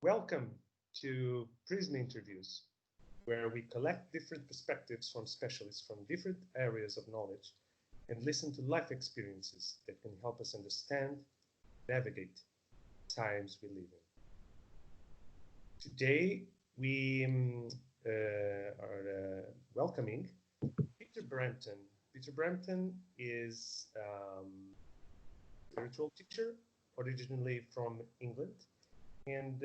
Welcome to Prisma interviews, where we collect different perspectives from specialists from different areas of knowledge and listen to life experiences that can help us understand, navigate times we live in. Today, we are welcoming Peter Bampton. Peter Bampton is a spiritual teacher, originally from England, and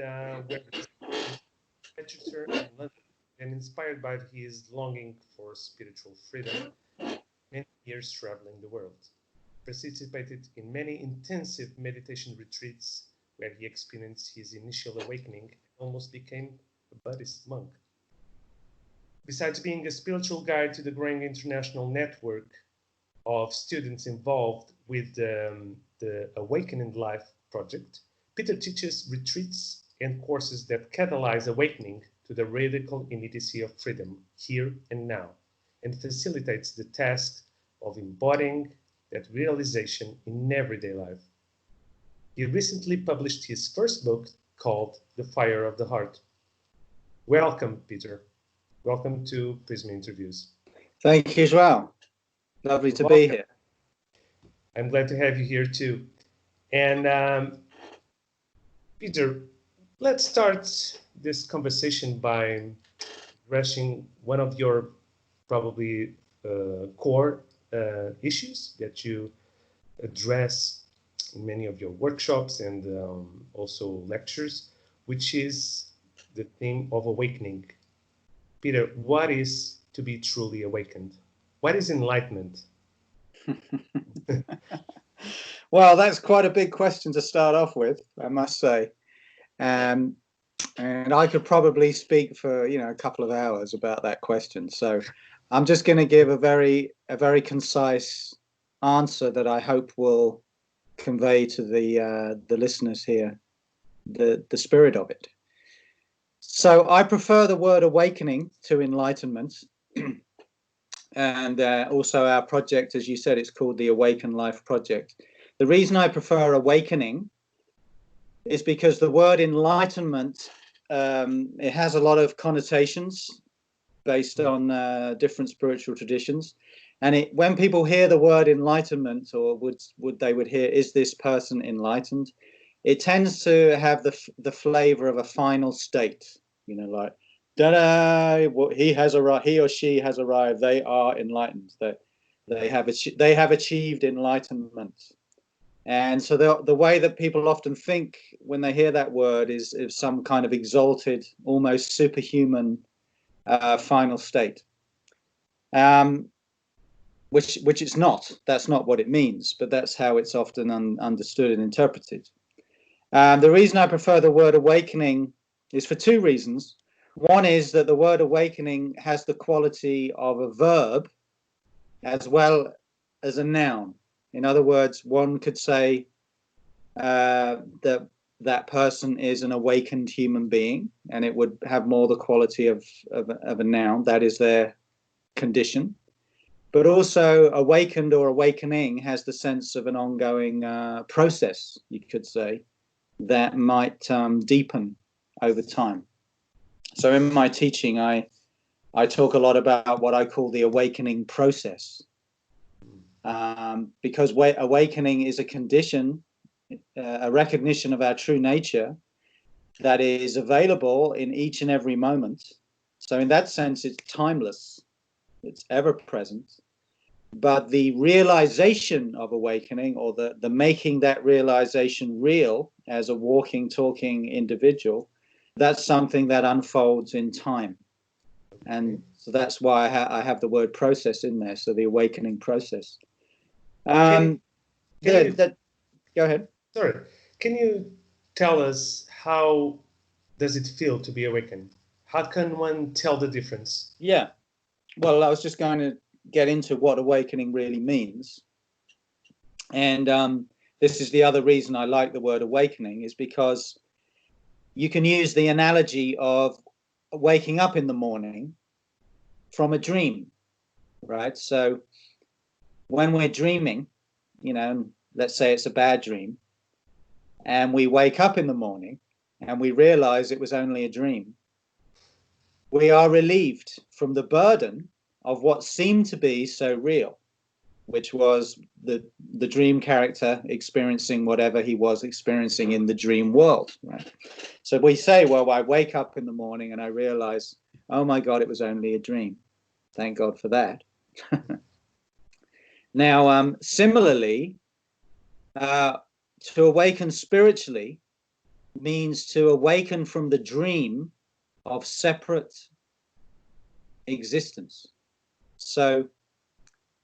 literature in London, and inspired by his longing for spiritual freedom, many years traveling the world. Participated in many intensive meditation retreats where he experienced his initial awakening and almost became a Buddhist monk. Besides being a spiritual guide to the growing international network of students involved with the Awakening Life project, Peter teaches retreats and courses that catalyze awakening to the radical immediacy of freedom here and now, and facilitates the task of embodying that realization in everyday life. He recently published his first book called The Fire of the Heart. Welcome, Peter. Welcome to Prisma Interviews. Thank you as well. Lovely to be here. I'm glad to have you here too. And Peter, let's start this conversation by addressing one of your probably core issues that you address in many of your workshops and also lectures, which is the theme of awakening. Peter, what is to be truly awakened? What is enlightenment? Well, that's quite a big question to start off with, I must say. And I could probably speak for, a couple of hours about that question. So I'm just going to give a very concise answer that I hope will convey to the listeners here the spirit of it. So I prefer the word awakening to enlightenment. And also our project, as you said, it's called the Awaken Life Project. The reason I prefer awakening is because the word enlightenment, it has a lot of connotations based on different spiritual traditions. And when people hear the word enlightenment, or would hear, is this person enlightened? It tends to have the flavor of a final state, like, da-da, he or she has arrived, they are enlightened, that they have achieved enlightenment. And so the way that people often think when they hear that word is some kind of exalted, almost superhuman final state, which it's not. That's not what it means, but that's how it's often understood and interpreted. The reason I prefer the word awakening is for two reasons. One is that the word awakening has the quality of a verb as well as a noun. In other words, one could say that person is an awakened human being, and it would have more the quality of a noun. That is their condition. But also awakened or awakening has the sense of an ongoing process, you could say, that might deepen over time. So in my teaching, I talk a lot about what I call the awakening process. Because awakening is a condition, a recognition of our true nature that is available in each and every moment. So in that sense, it's timeless, it's ever present. But the realization of awakening, or the making that realization real as a walking, talking individual, that's something that unfolds in time. And so that's why I have the word process in there, so the awakening process. Go ahead. Sorry. Can you tell us how does it feel to be awakened? How can one tell the difference? Yeah. Well, I was just going to get into what awakening really means. And this is the other reason I like the word awakening, is because you can use the analogy of waking up in the morning from a dream, right? So when we're dreaming, let's say it's a bad dream, and we wake up in the morning, and we realize it was only a dream, we are relieved from the burden of what seemed to be so real, which was the dream character experiencing whatever he was experiencing in the dream world, right? So we say, well, I wake up in the morning and I realize, oh my God, it was only a dream. Thank God for that. Now, similarly, to awaken spiritually means to awaken from the dream of separate existence. So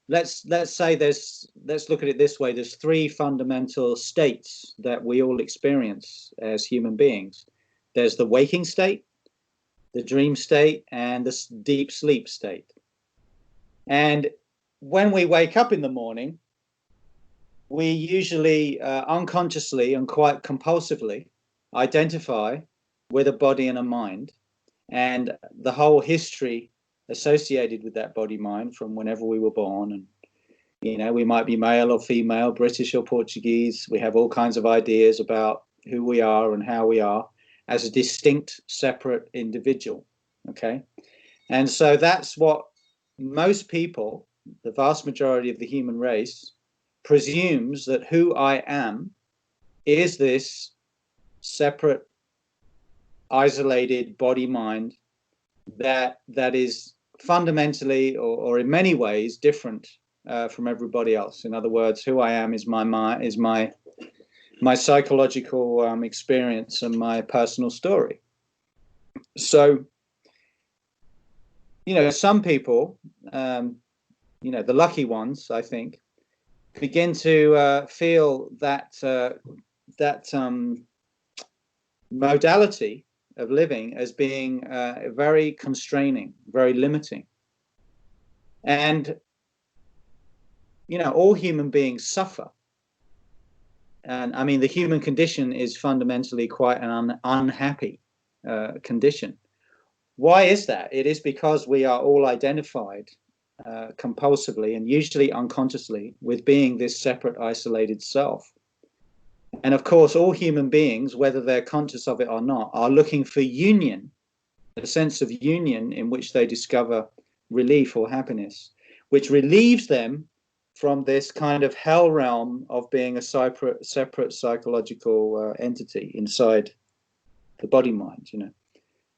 let's say let's look at it this way. There's three fundamental states that we all experience as human beings. There's the waking state, the dream state, and the deep sleep state. And when we wake up in the morning, we usually unconsciously and quite compulsively identify with a body and a mind, and the whole history associated with that body mind from whenever we were born. And you know, we might be male or female, British or Portuguese. We have all kinds of ideas about who we are and how we are as a distinct, separate individual. Okay, and so that's what most people, the vast majority of the human race, presumes, that who I am is this separate, isolated body mind that is fundamentally or in many ways different from everybody else. In other words, who I am is my psychological experience and my personal story. So, you know, some people, you know, the lucky ones, I think, begin to feel that modality of living as being very constraining, very limiting. And, you know, all human beings suffer. And I mean, the human condition is fundamentally quite an unhappy condition. Why is that? It is because we are all identified compulsively and usually unconsciously with being this separate, isolated self. And of course, all human beings, whether they're conscious of it or not, are looking for union, a sense of union in which they discover relief or happiness, which relieves them from this kind of hell realm of being a separate psychological entity inside the body mind. You know,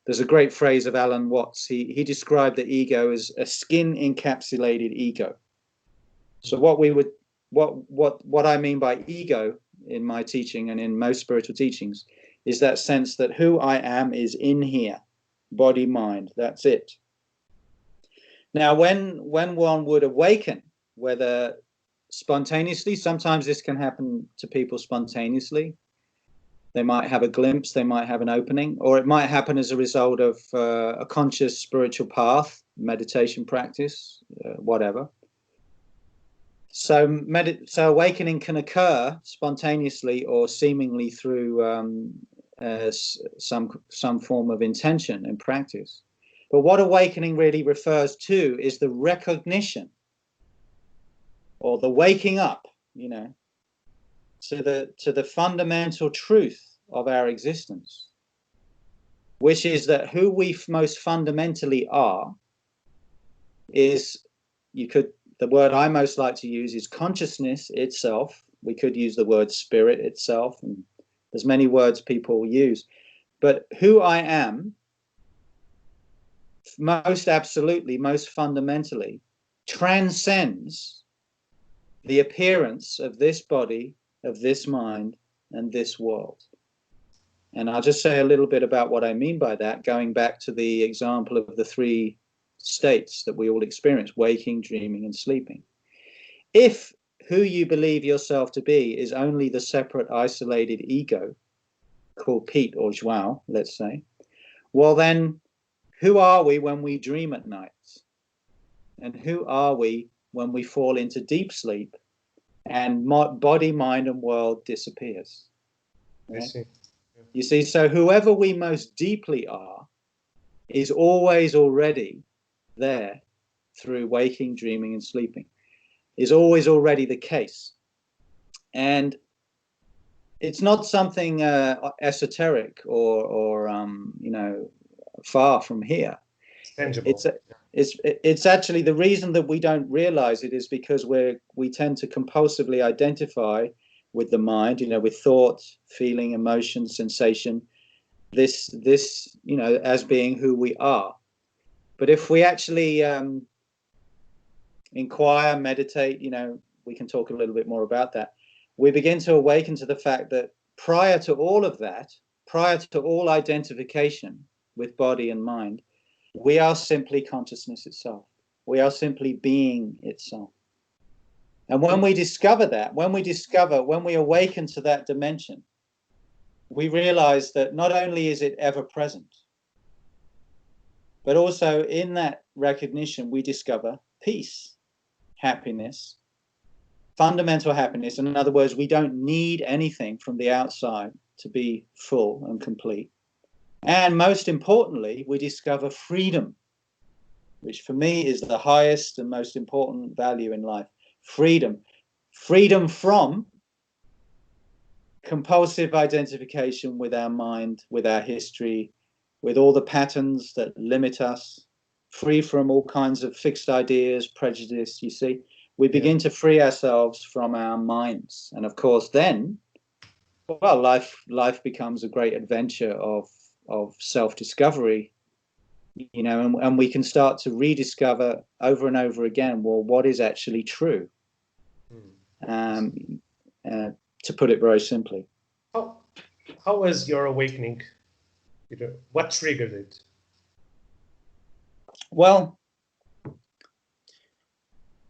there's a great phrase of Alan Watts. He described the ego as a skin encapsulated ego. So what I mean by ego in my teaching and in most spiritual teachings is that sense that who I am is in here, body, mind, that's it. Now, when one would awaken, whether spontaneously, sometimes this can happen to people spontaneously. They might have a glimpse, they might have an opening, or it might happen as a result of a conscious spiritual path, meditation practice, whatever. So awakening can occur spontaneously or seemingly through some form of intention and practice. But what awakening really refers to is the recognition or the waking up, you know, to the fundamental truth of our existence, which is that who we most fundamentally are is, the word I most like to use is consciousness itself. We could use the word spirit itself, and there's many words people use. But who I am, most absolutely, most fundamentally, transcends the appearance of this body, of this mind, and this world. And I'll just say a little bit about what I mean by that, going back to the example of the three states that we all experience: waking, dreaming, and sleeping. If who you believe yourself to be is only the separate, isolated ego, called Pete or Joao, let's say, well then, who are we when we dream at night? And who are we when we fall into deep sleep and body, mind, and world disappears? Right? I see. Yeah. You see, so whoever we most deeply are is always already there through waking, dreaming, and sleeping, is always already the case. And it's not something esoteric or far from here. It's tangible. It's actually the reason that we don't realize it is because we tend to compulsively identify with the mind, with thought, feeling, emotion, sensation, this as being who we are. But if we actually inquire, meditate, we can talk a little bit more about that. We begin to awaken to the fact that prior to all of that, prior to all identification with body and mind, we are simply consciousness itself. We are simply being itself. And when we discover that, when we awaken to that dimension, we realize that not only is it ever present, but also in that recognition, we discover peace, happiness, fundamental happiness. In other words, we don't need anything from the outside to be full and complete. And most importantly, we discover freedom, which for me is the highest and most important value in life. Freedom. Freedom from compulsive identification with our mind, with our history, with all the patterns that limit us, free from all kinds of fixed ideas, prejudice, you see. We begin to free ourselves from our minds. And of course, then, well, life becomes a great adventure of self-discovery, and we can start to rediscover over and over again, well, what is actually true, to put it very simply. How was your awakening? What triggered it? Well,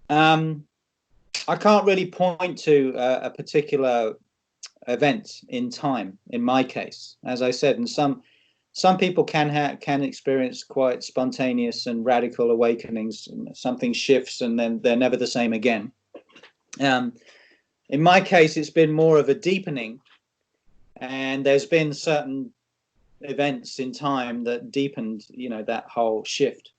I can't really point to a particular event in time in my case, as I said, and some people can experience quite spontaneous and radical awakenings. Something shifts and then they're never the same again. In my case, it's been more of a deepening, and there's been certain events in time that deepened, that whole shift.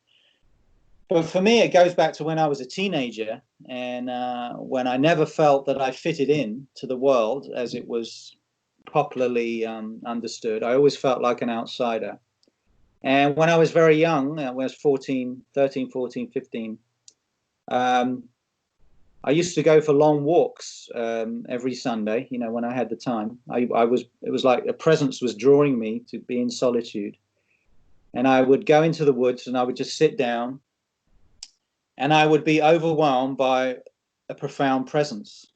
But for me, it goes back to when I was a teenager, and when I never felt that I fitted in to the world as it was popularly understood. I always felt like an outsider. And when I was very young, I was 13, 14, 15, I used to go for long walks every Sunday, when I had the time. It was like a presence was drawing me to be in solitude. And I would go into the woods and I would just sit down, and I would be overwhelmed by a profound presence.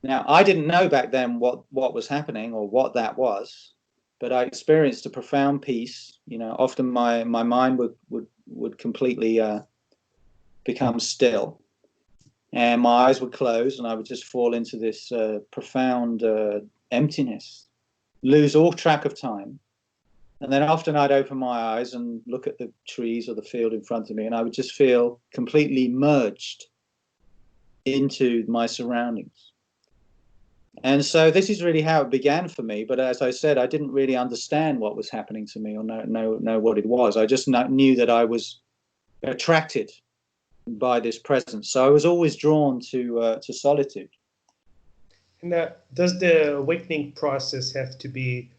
Now, I didn't know back then what was happening or what that was, but I experienced a profound peace. Often my mind would completely become still, and my eyes would close, and I would just fall into this profound emptiness, lose all track of time. And then often I'd open my eyes and look at the trees or the field in front of me, and I would just feel completely merged into my surroundings. And so this is really how it began for me. But as I said, I didn't really understand what was happening to me or know what it was. I just knew that I was attracted by this presence. So I was always drawn to solitude. And does the awakening process have to be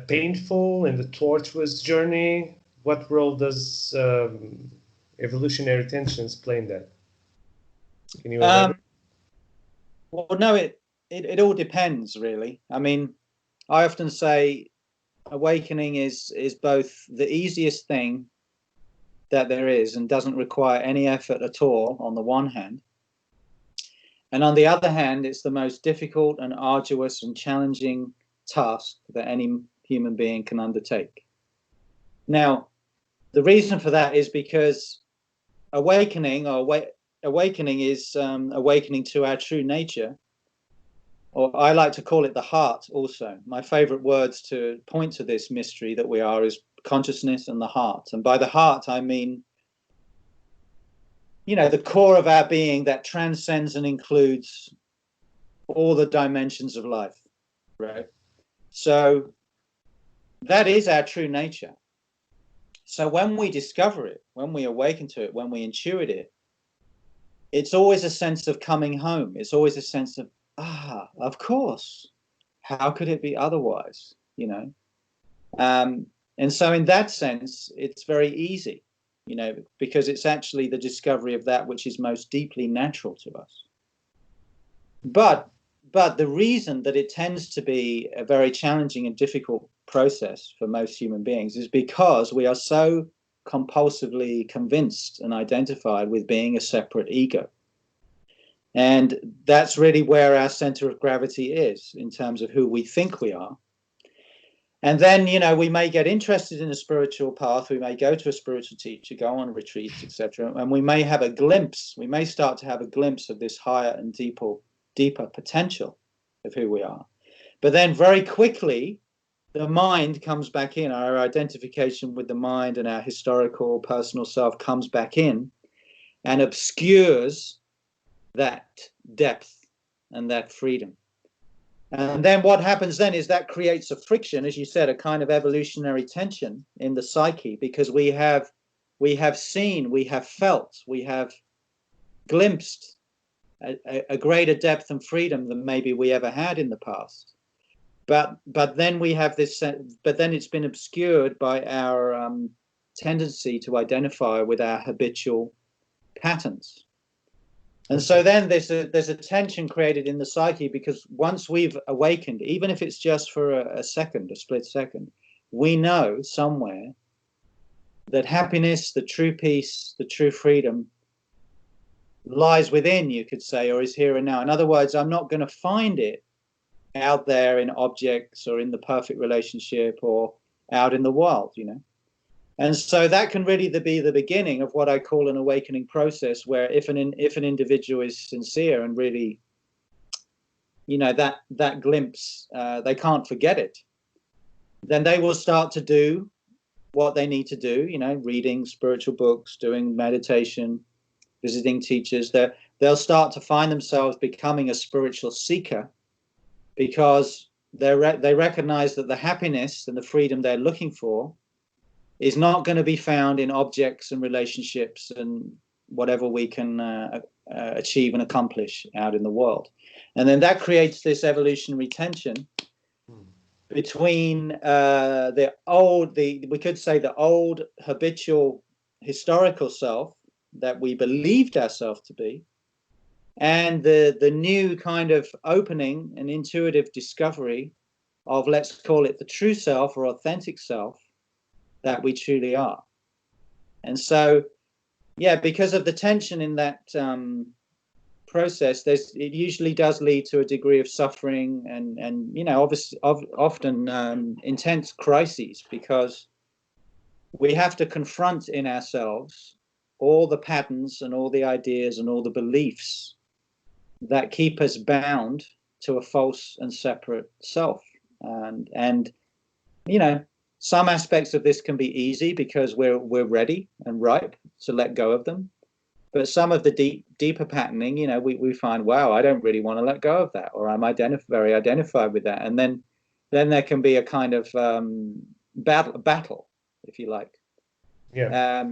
painful and a tortuous journey? What role does evolutionary tensions play in that? Can you elaborate? Well, no, it all depends, really. I mean, I often say awakening is both the easiest thing that there is and doesn't require any effort at all on the one hand, and on the other hand, it's the most difficult and arduous and challenging task that any human being can undertake. Now, the reason for that is because awakening is awakening to our true nature, or I like to call it the heart also. My favorite words to point to this mystery that we are is consciousness and the heart. And by the heart, I mean, the core of our being that transcends and includes all the dimensions of life, right? So that is our true nature. So when we discover it, when we awaken to it, when we intuit it, it's always a sense of coming home. It's always a sense of, of course, how could it be otherwise? You know, and so in that sense, it's very easy, you know, because it's actually the discovery of that which is most deeply natural to us. But the reason that it tends to be a very challenging and difficult process for most human beings is because we are so compulsively convinced and identified with being a separate ego. And that's really where our center of gravity is in terms of who we think we are. And then, you know, we may get interested in a spiritual path, we may go to a spiritual teacher, go on retreats, etc. And we may have a glimpse, we may start to have a glimpse of this higher and deeper potential of who we are. But then very quickly, the mind comes back in, our identification with the mind and our historical personal self comes back in and obscures that depth and that freedom. And then what happens then is that creates a friction, as you said, a kind of evolutionary tension in the psyche, because we have seen, we have felt, we have glimpsed a greater depth and freedom than maybe we ever had in the past. But then we have this, but then it's been obscured by our tendency to identify with our habitual patterns. And so then there's a tension created in the psyche, because once we've awakened, even if it's just for a second, a split second, we know somewhere that happiness, the true peace, the true freedom lies within, you could say, or is here and now. In other words, I'm not going to find it out there in objects or in the perfect relationship or out in the world, you know. And so that can really be the beginning of what I call an awakening process, where if an individual is sincere and really, you know, that glimpse, they can't forget it, then they will start to do what they need to do, you know, reading spiritual books, doing meditation, visiting teachers. They'll start to find themselves becoming a spiritual seeker, because they recognize that the happiness and the freedom they're looking for is not going to be found in objects and relationships and whatever we can achieve and accomplish out in the world. And then that creates this evolutionary tension between we could say the old habitual historical self that we believed ourselves to be, and the new kind of opening and intuitive discovery of, let's call it the true self or authentic self that we truly are. And so, yeah, because of the tension in that process, it usually does lead to a degree of suffering and you know, obviously, often intense crises, because we have to confront in ourselves all the patterns and all the ideas and all the beliefs that keep us bound to a false and separate self. And you know, some aspects of this can be easy because we're ready and ripe to let go of them. But some of the deeper patterning, you know, we find, wow, I don't really want to let go of that, or I'm very identified with that. And then there can be a kind of battle, if you like. Yeah.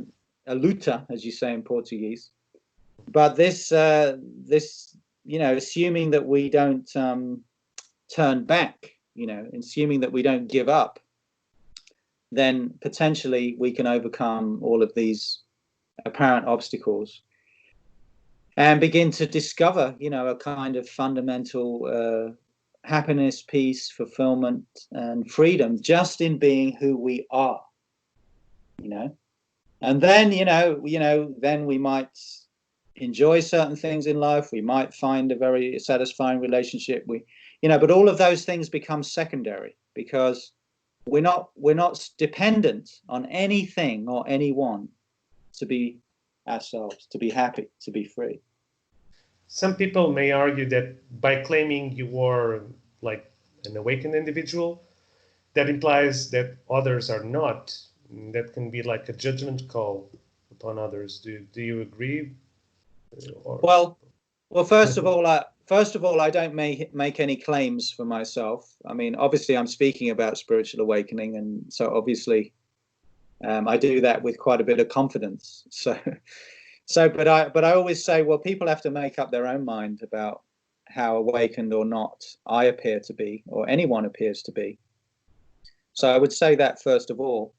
A luta, as you say in Portuguese. But this, you know, assuming that we don't turn back, you know, assuming that we don't give up, then potentially we can overcome all of these apparent obstacles and begin to discover, you know, a kind of fundamental happiness, peace, fulfillment, and freedom just in being who we are, you know. And then, you know, then we might enjoy certain things in life. We might find a very satisfying relationship. You know, but all of those things become secondary, because we're not dependent on anything or anyone to be ourselves, to be happy, to be free. Some people may argue that by claiming you are like an awakened individual, that implies that others are not. That can be like a judgment call upon others. Do you agree? Well, first of all, I don't make any claims for myself. I mean, obviously, I'm speaking about spiritual awakening, and so obviously, I do that with quite a bit of confidence. But I always say, well, people have to make up their own mind about how awakened or not I appear to be, or anyone appears to be. So I would say that first of all.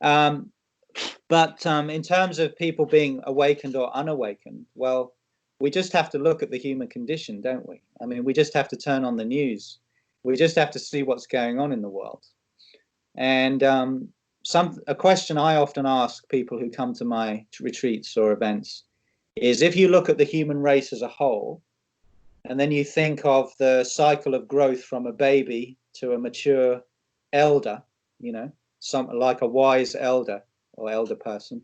But in terms of people being awakened or unawakened, well, we just have to look at the human condition, don't we? I mean, we just have to turn on the news. We just have to see what's going on in the world. And a question I often ask people who come to my retreats or events is, if you look at the human race as a whole, and then you think of the cycle of growth from a baby to a mature elder, something like a wise elder or elder person,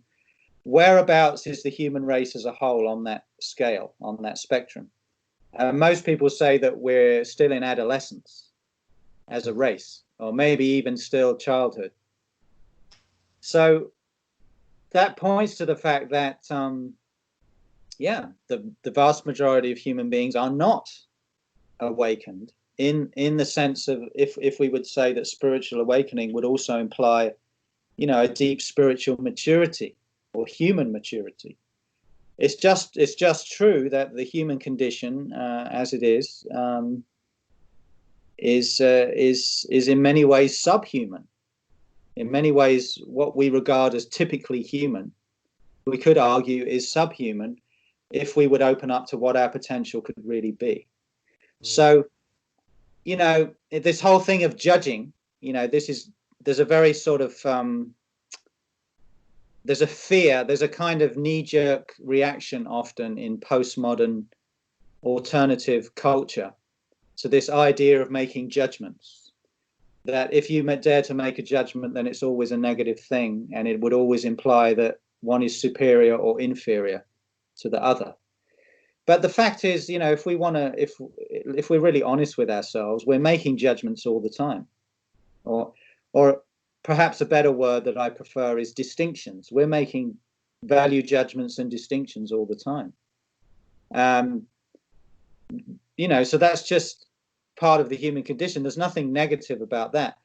whereabouts is the human race as a whole on that scale, on that spectrum? Most people say that we're still in adolescence as a race, or maybe even still childhood. So that points to the fact that, the vast majority of human beings are not awakened in the sense of, if we would say that spiritual awakening would also imply, a deep spiritual maturity or human maturity. It's just true that the human condition, as it is in many ways subhuman. In many ways, what we regard as typically human, we could argue is subhuman if we would open up to what our potential could really be. So, this whole thing of judging, there's a very sort of there's a fear, there's a kind of knee-jerk reaction often in postmodern alternative culture to this idea of making judgments, that if you dare to make a judgment, then it's always a negative thing, and it would always imply that one is superior or inferior to the other. But the fact is, if we're really honest with ourselves, we're making judgments all the time, or perhaps a better word that I prefer is distinctions. We're making value judgments and distinctions all the time. So that's just part of the human condition. There's nothing negative about that.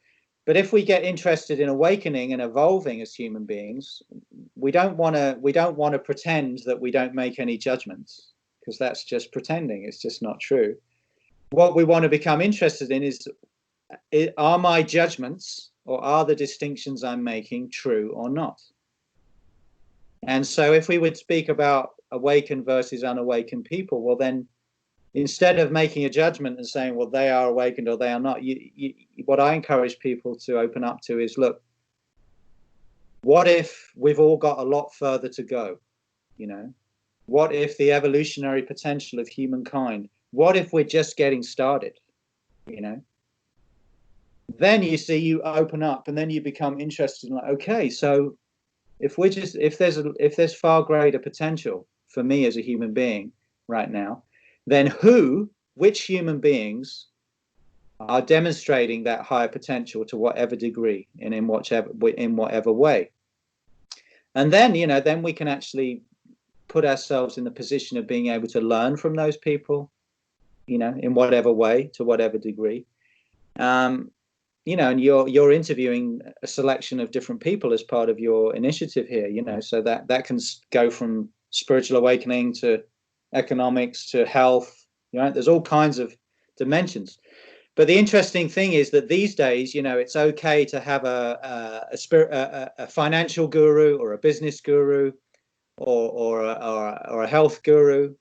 But if we get interested in awakening and evolving as human beings, we don't want to pretend that we don't make any judgments, because that's just pretending. It's just not true. What we want to become interested in is, are my judgments, or are the distinctions I'm making, true or not? And so if we would speak about awakened versus unawakened people, well, then instead of making a judgment and saying, well, they are awakened or they are not, what I encourage people to open up to is, look, what if we've all got a lot further to go? What if the evolutionary potential of humankind, what if we're just getting started? Then you open up, and then you become interested in, like, okay, so if there's far greater potential for me as a human being right now, then which human beings are demonstrating that higher potential to whatever degree and in whatever way? And then, then we can actually put ourselves in the position of being able to learn from those people, in whatever way, to whatever degree. And you're interviewing a selection of different people as part of your initiative here, so that can go from spiritual awakening to economics to health. There's all kinds of dimensions. But the interesting thing is that these days, it's okay to have a financial guru or a business guru or a health guru,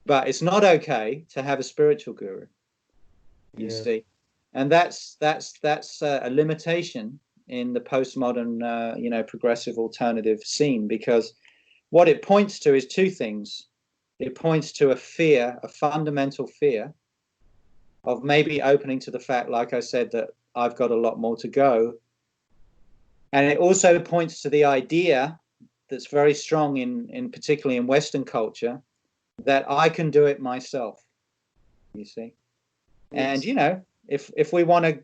but it's not okay to have a spiritual guru. You see. And that's a limitation in the postmodern, progressive alternative scene, because what it points to is two things. It points to a fundamental fear of maybe opening to the fact, like I said, that I've got a lot more to go. And it also points to the idea that's very strong in particularly in Western culture, that I can do it myself. You see. Yes. And, if we want to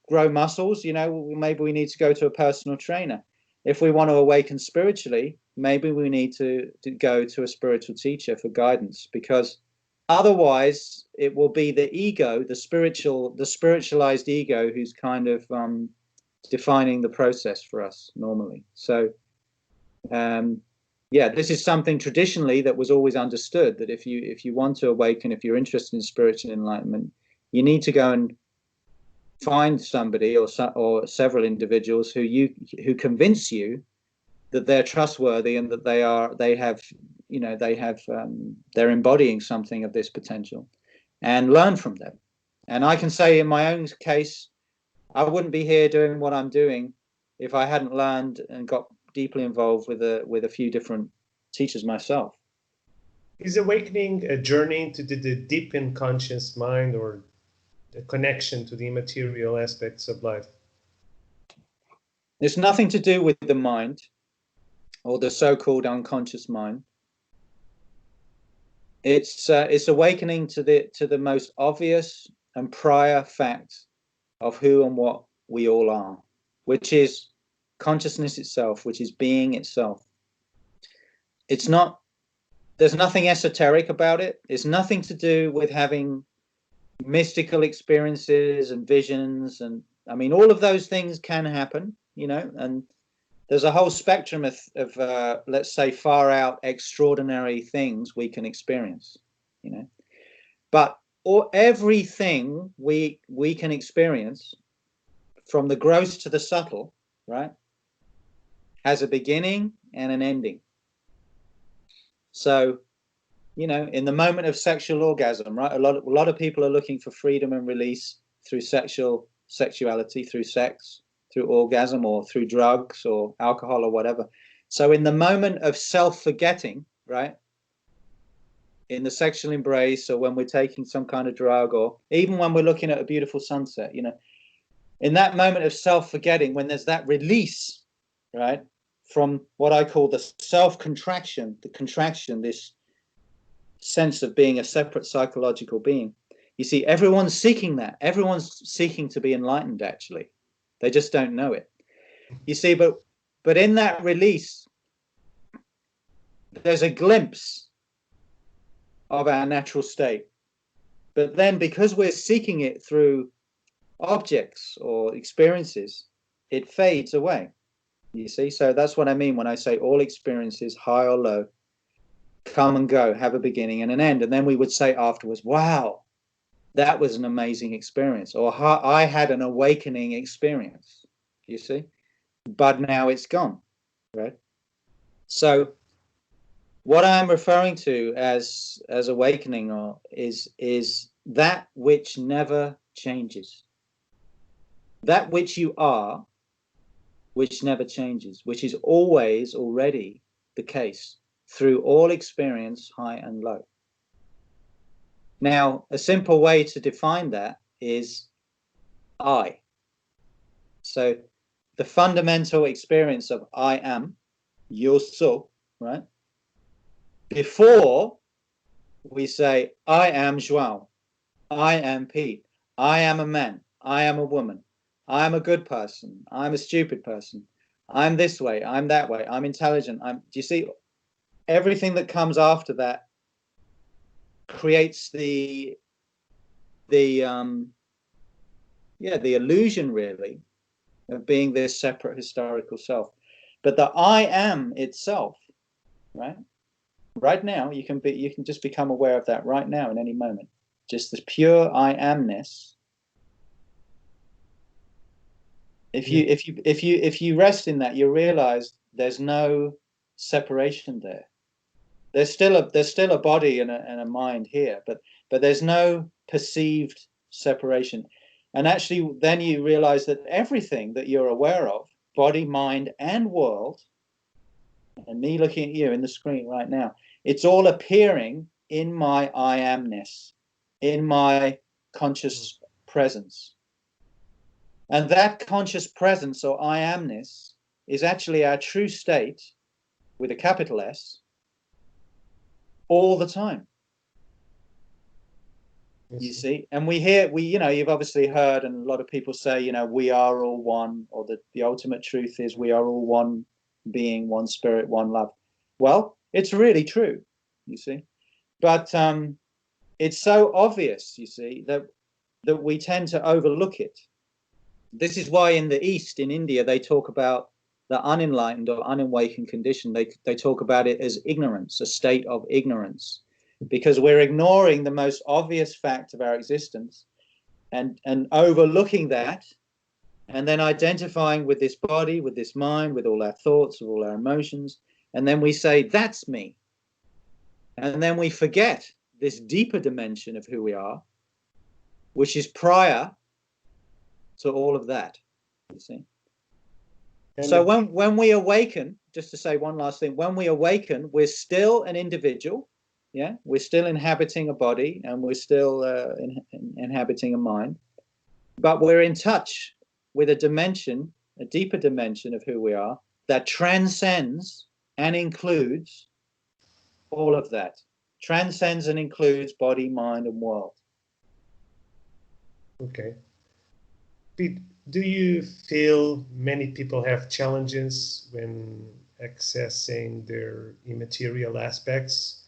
grow muscles, maybe we need to go to a personal trainer. If we want to awaken spiritually, maybe we need to go to a spiritual teacher for guidance, because otherwise it will be the ego, the spiritualized ego, who's kind of defining the process for us normally. So Yeah, this is something traditionally that was always understood, that if you want to awaken, if you're interested in spiritual enlightenment, you need to go and find somebody or several individuals who convince you that they're trustworthy and that they're embodying something of this potential, and learn from them. And I can say in my own case, I wouldn't be here doing what I'm doing if I hadn't learned and got deeply involved with a few different teachers myself. Is awakening a journey to the deep and conscious mind, or a connection to the immaterial aspects of life? It's nothing to do with the mind or the so-called unconscious mind. It's awakening to the most obvious and prior fact of who and what we all are, which is consciousness itself, which is being itself. There's nothing esoteric about it. It's nothing to do with having mystical experiences and visions. And I mean, all of those things can happen, and there's a whole spectrum of let's say, far out extraordinary things we can experience, but everything we can experience, from the gross to the subtle, right, has a beginning and an ending. So, in the moment of sexual orgasm, right, a lot of people are looking for freedom and release through sexuality, through sex, through orgasm, or through drugs or alcohol or whatever. So in the moment of self-forgetting, right, in the sexual embrace, or when we're taking some kind of drug, or even when we're looking at a beautiful sunset, in that moment of self-forgetting, when there's that release, right, from what I call the self-contraction, this sense of being a separate psychological being. You see, everyone's seeking that. Everyone's seeking to be enlightened, actually. They just don't know it. You see, but in that release, there's a glimpse of our natural state. But then, because we're seeking it through objects or experiences, it fades away. You see, so that's what I mean when I say all experiences, high or low, come and go, have a beginning and an end. And then we would say afterwards, wow, that was an amazing experience, or I had an awakening experience, you see, but now it's gone, right? So what I'm referring to as awakening is that which never changes, that which you are, which never changes, which is always already the case through all experience, high and low. Now, a simple way to define that is I. So the fundamental experience of I am, yo soy, right? Before we say, I am João, I am Pete, I am a man, I am a woman, I am a good person, I'm a stupid person, I'm this way, I'm that way, I'm intelligent. Do you see? Everything that comes after that creates the illusion, really, of being this separate historical self. But the I am itself, right now, you can just become aware of that right now, in any moment, just this pure I amness. If you rest in that, you realize there's no separation there. There's still a body and a mind here, but there's no perceived separation. And actually, then you realize that everything that you're aware of, body, mind, and world, and me looking at you in the screen right now, it's all appearing in my I amness, in my conscious presence. And that conscious presence, or I amness, is actually our true state with a capital S, all the time. You see, and you've obviously heard, and a lot of people say, we are all one, or the ultimate truth is we are all one being, one spirit, one love. Well, it's really true, you see, but it's so obvious, you see, that we tend to overlook it. This is why in the East, in India, they talk about the unenlightened or unawakened condition, they talk about it as ignorance, a state of ignorance, because we're ignoring the most obvious fact of our existence and overlooking that, and then identifying with this body, with this mind, with all our thoughts, with all our emotions, and then we say, that's me. And then we forget this deeper dimension of who we are, which is prior to all of that, you see. And so when we awaken, just to say one last thing, when we awaken, we're still an individual, yeah? We're still inhabiting a body, and we're still inhabiting a mind, but we're in touch with a dimension, a deeper dimension of who we are, that transcends and includes all of that. Transcends and includes body, mind, and world. Okay. Pete, do you feel many people have challenges when accessing their immaterial aspects?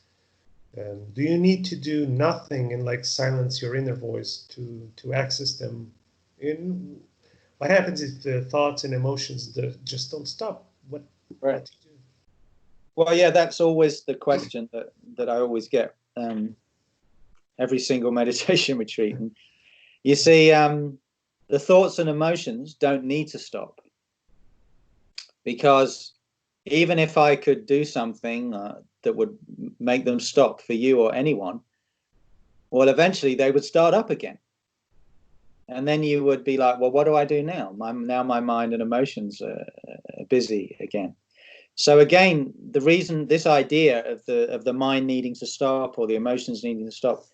Do you need to do nothing and like silence your inner voice to access them? What happens if the thoughts and emotions just don't stop? What do you do? Well, yeah, that's always the question that I always get every single meditation retreat. And you see, the thoughts and emotions don't need to stop, because even if I could do something that would make them stop for you or anyone, well, eventually they would start up again. And then you would be like, well, what do I do now? Now my mind and emotions are busy again. So again, the reason this idea of the mind needing to stop or the emotions needing to stop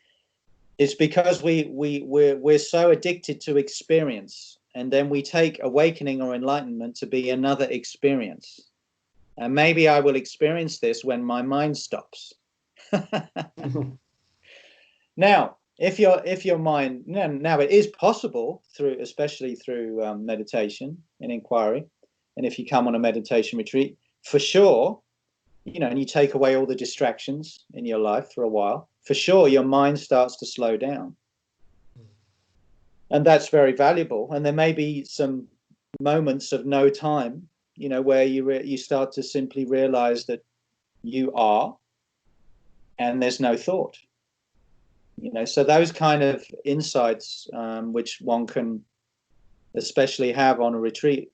is because we're so addicted to experience, and then we take awakening or enlightenment to be another experience. And maybe I will experience this when my mind stops. Now, if your mind, now it is possible especially through meditation and inquiry, and if you come on a meditation retreat, for sure, and you take away all the distractions in your life for a while, for sure your mind starts to slow down. And that's very valuable. And there may be some moments of no time, where you start to simply realize that you are, and there's no thought. So those kind of insights, which one can especially have on a retreat,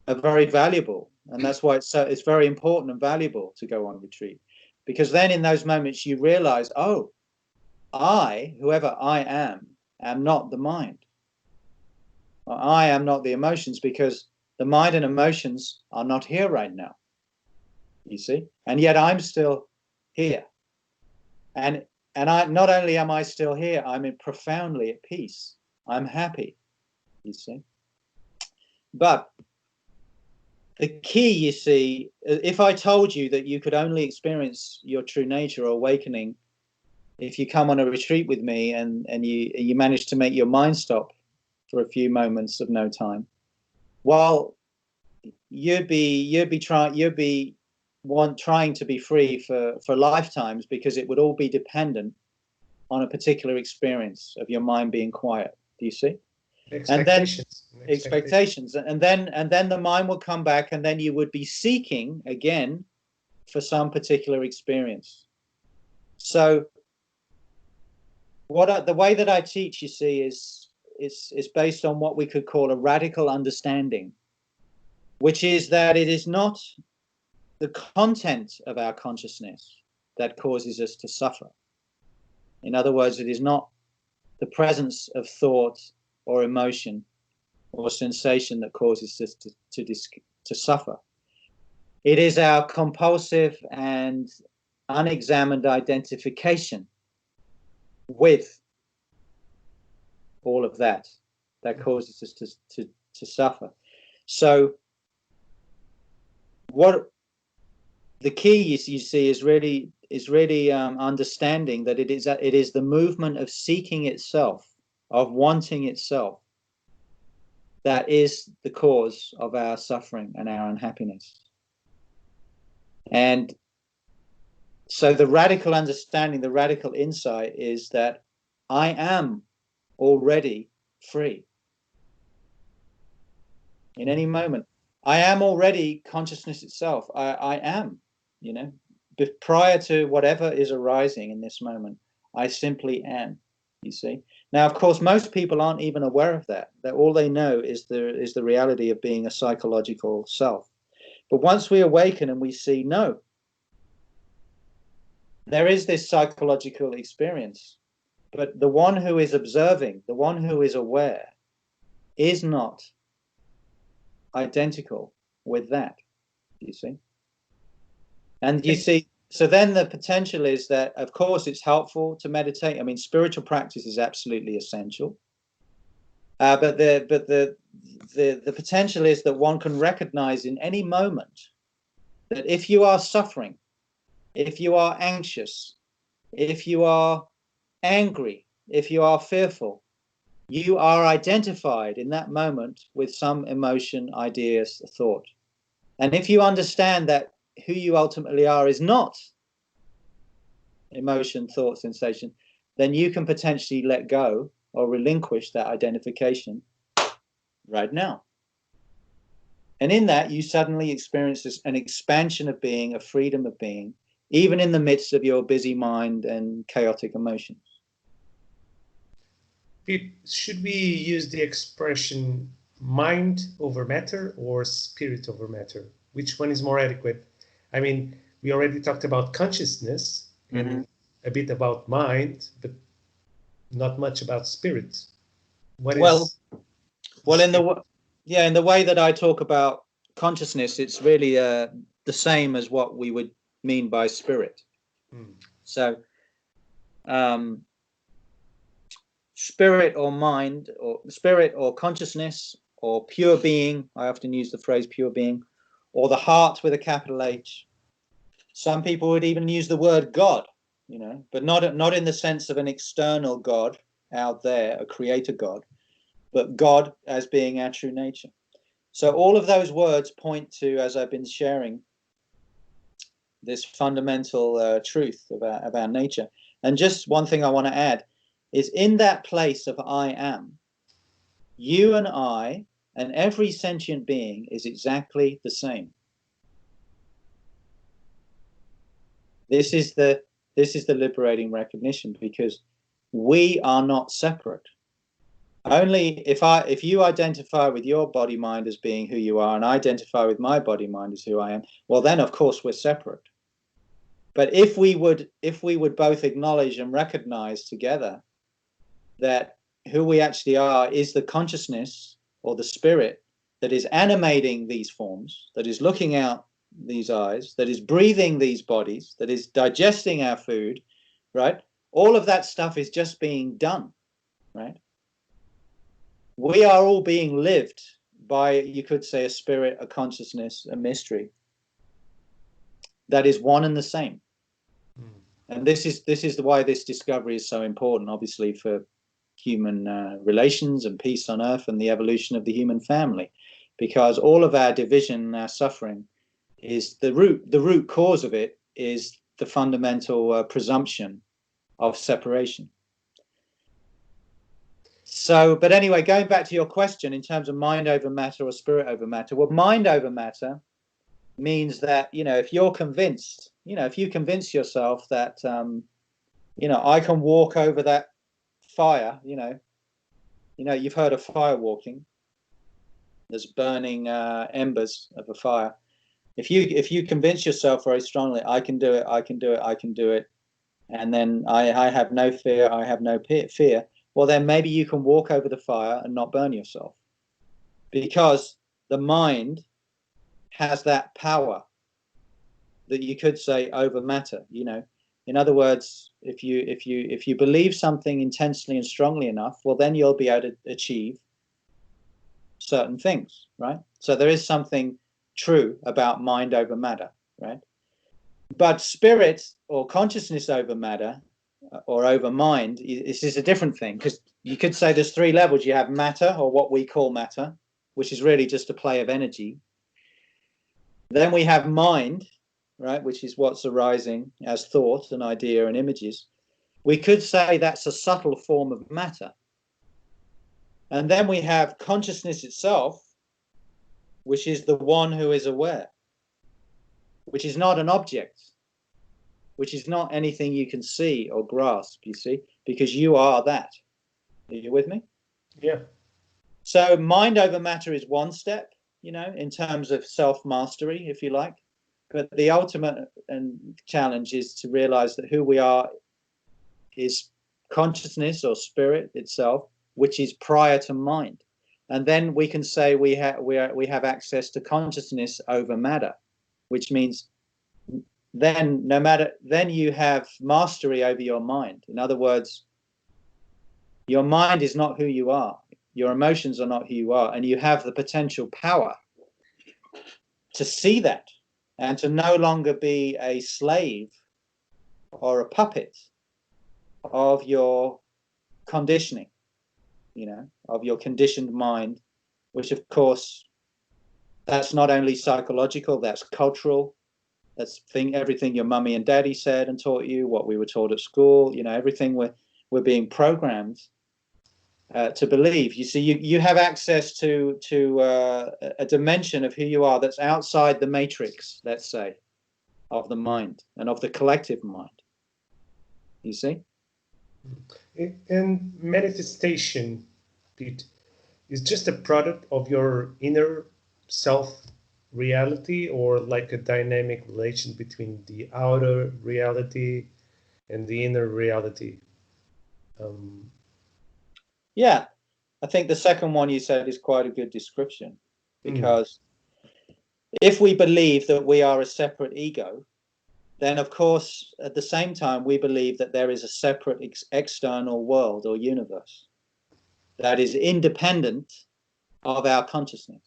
are very valuable. And that's why it's very important and valuable to go on retreat, because then in those moments you realize, oh, whoever I am not the mind. I am not the emotions, because the mind and emotions are not here right now, you see, and yet I'm still here. And I not only am I still here, I'm profoundly at peace. I'm happy, you see. But the key, you see, if I told you that you could only experience your true nature or awakening if you come on a retreat with me and you manage to make your mind stop for a few moments of no time, well, you'd be trying to be free for lifetimes, because it would all be dependent on a particular experience of your mind being quiet. Do you see? Expectations, and then the mind will come back, and then you would be seeking again for some particular experience. So the way that I teach, you see, is based on what we could call a radical understanding, which is that it is not the content of our consciousness that causes us to suffer. In other words, it is not the presence of thought or emotion or sensation that causes us to suffer. It is our compulsive and unexamined identification with all of that causes us to suffer. So what the key you see is really understanding that it is the movement of seeking itself, of wanting itself, that is the cause of our suffering and our unhappiness. And so the radical understanding, the radical insight is that I am already free. In any moment, I am already consciousness itself. I am, you know, prior to whatever is arising in this moment, I simply am, you see. Now, of course, most people aren't even aware of that. That all they know is the reality of being a psychological self. But once we awaken and we see, no, there is this psychological experience, but the one who is observing, the one who is aware, is not identical with that, you see. And you see, so then the potential is that, of course, it's helpful to meditate. I mean, spiritual practice is absolutely essential. But the potential is that one can recognize in any moment that if you are suffering, if you are anxious, if you are angry, if you are fearful, you are identified in that moment with some emotion, ideas, thought. And if you understand that who you ultimately are is not emotion, thought, sensation, then you can potentially let go or relinquish that identification right now. And in that, you suddenly experience an expansion of being, a freedom of being, even in the midst of your busy mind and chaotic emotions. Should we use the expression mind over matter or spirit over matter? Which one is more adequate? I mean, we already talked about consciousness and a bit about mind, but not much about spirit. What is in the way that I talk about consciousness, it's really the same as what we would mean by spirit. So spirit or mind, or spirit or consciousness, or pure being, I often use the phrase pure being, or the heart with a capital H. Some people would even use the word God, you know, but not in the sense of an external God out there, a creator God, but God as being our true nature. So all of those words point to, as I've been sharing, this fundamental truth of our nature. And just one thing I want to add is, in that place of I am, you and I and every sentient being is exactly the same. This is the liberating recognition, because we are not separate. Only if you identify with your body mind as being who you are, and I identify with my body mind as who I am, well, then of course we're separate. But if we would both acknowledge and recognize together that who we actually are is the consciousness or the spirit that is animating these forms, that is looking out these eyes, that is breathing these bodies, that is digesting our food, right? All of that stuff is just being done, right? We are all being lived by, you could say, a spirit, a consciousness, a mystery that is one and the same. And this is why this discovery is so important, obviously, for human relations and peace on earth and the evolution of the human family, because all of our division, our suffering, is the root cause of it is the fundamental presumption of separation. So, but anyway, going back to your question in terms of mind over matter or spirit over matter, well, mind over matter means that, you know, if you're convinced, you know, if you convince yourself that, you know, I can walk over that fire, you know, you've heard of fire walking. There's burning embers of a fire. If you convince yourself very strongly, I can do it, I can do it, I can do it, and then I have no fear, I have no fear, well, then maybe you can walk over the fire and not burn yourself, because the mind has that power that you could say over matter, you know. In other words, if you believe something intensely and strongly enough, well, then you'll be able to achieve certain things, right? So there is something true about mind over matter, right? But spirit or consciousness over matter or over mind is a different thing, because you could say there's three levels. You have matter, or what we call matter, which is really just a play of energy. Then we have mind, right, which is what's arising as thought and idea and images. We could say that's a subtle form of matter. And then we have consciousness itself, which is the one who is aware, which is not an object, which is not anything you can see or grasp, you see, because you are that. Are you with me? Yeah. So mind over matter is one step, you know, in terms of self-mastery, if you like. But the ultimate challenge is to realize that who we are is consciousness or spirit itself, which is prior to mind. And then we can say we have access to consciousness over matter, which means then you have mastery over your mind. In other words, your mind is not who you are. Your emotions are not who you are. And you have the potential power to see that and to no longer be a slave or a puppet of your conditioning, you know, of your conditioned mind, which of course, that's not only psychological, that's cultural. That's everything your mummy and daddy said and taught you, what we were taught at school, you know, everything we're being programmed to believe. You see, you have access to a dimension of who you are that's outside the matrix, let's say, of the mind and of the collective mind. You see? And manifestation, Pete, is just a product of your inner self reality, or like a dynamic relation between the outer reality and the inner reality? Yeah, I think the second one you said is quite a good description, because if we believe that we are a separate ego, then of course at the same time we believe that there is a separate external world or universe that is independent of our consciousness.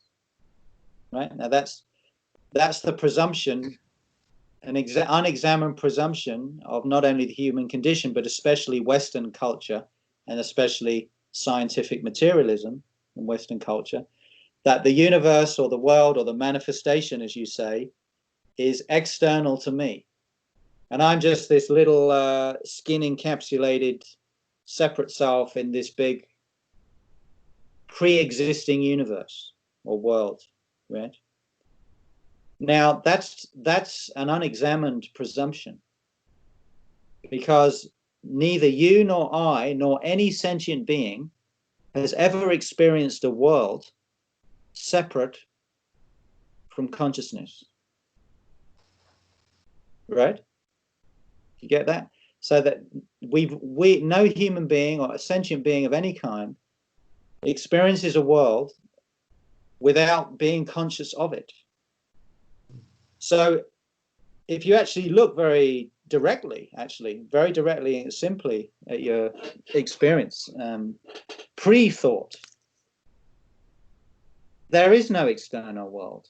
Right? Now that's the presumption, an unexamined presumption of not only the human condition, but especially Western culture and especially scientific materialism in Western culture, that the universe or the world or the manifestation, as you say, is external to me. And I'm just this little skin encapsulated separate self in this big pre-existing universe or world, right? Now that's an unexamined presumption, because neither you nor I nor any sentient being has ever experienced a world separate from consciousness. Right? You get that? So that no human being or a sentient being of any kind experiences a world without being conscious of it. So if you actually look very directly and simply at your experience, pre-thought, there is no external world.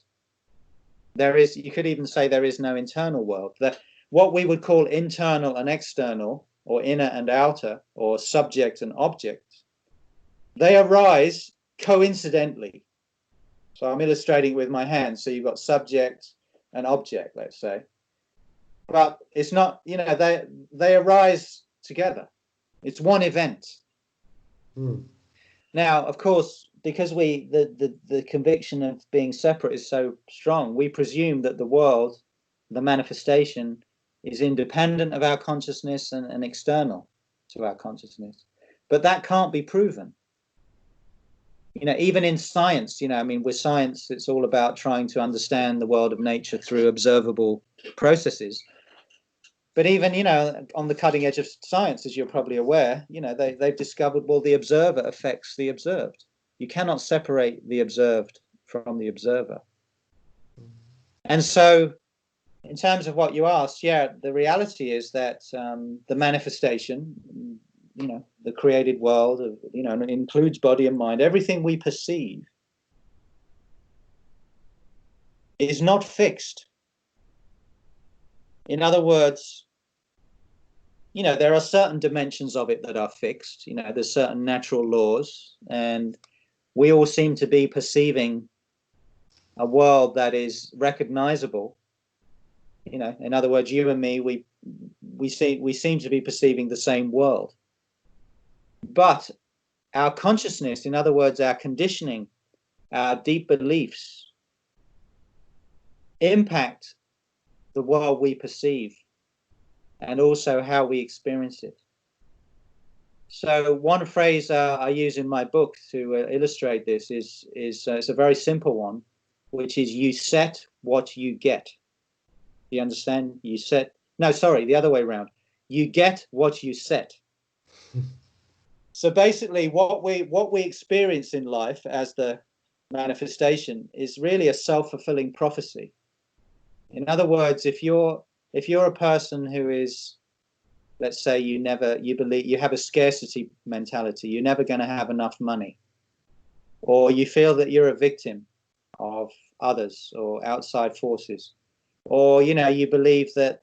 You could even say there is no internal world. That what we would call internal and external, or inner and outer, or subject and object, they arise coincidentally. So I'm illustrating with my hands. So you've got subject and object, let's say. But it's not, you know, they arise together. It's one event. Now, of course, because the conviction of being separate is so strong, we presume that the world, the manifestation, is independent of our consciousness and external to our consciousness. But that can't be proven. You know, even in science, you know, I mean, with science, it's all about trying to understand the world of nature through observable processes. But even, you know, on the cutting edge of science, as you're probably aware, you know, they've discovered, well, the observer affects the observed. You cannot separate the observed from the observer. And so, in terms of what you asked, yeah, the reality is that the manifestation, you know, the created world, you know, includes body and mind. Everything we perceive is not fixed. In other words, you know, there are certain dimensions of it that are fixed. You know, there's certain natural laws, and we all seem to be perceiving a world that is recognizable. You know, in other words, you and me, we seem to be perceiving the same world. But our consciousness, in other words, our conditioning, our deep beliefs, impact the world we perceive and also how we experience it. So one phrase I use in my book to illustrate this is it's a very simple one, which is you set what you get. You understand? You set, no, sorry, the other way around. You get what you set. So basically what we experience in life as the manifestation is really a self-fulfilling prophecy. In other words, if you're a person who is, let's say you believe you have a scarcity mentality, you're never going to have enough money, or you feel that you're a victim of others or outside forces, or you believe that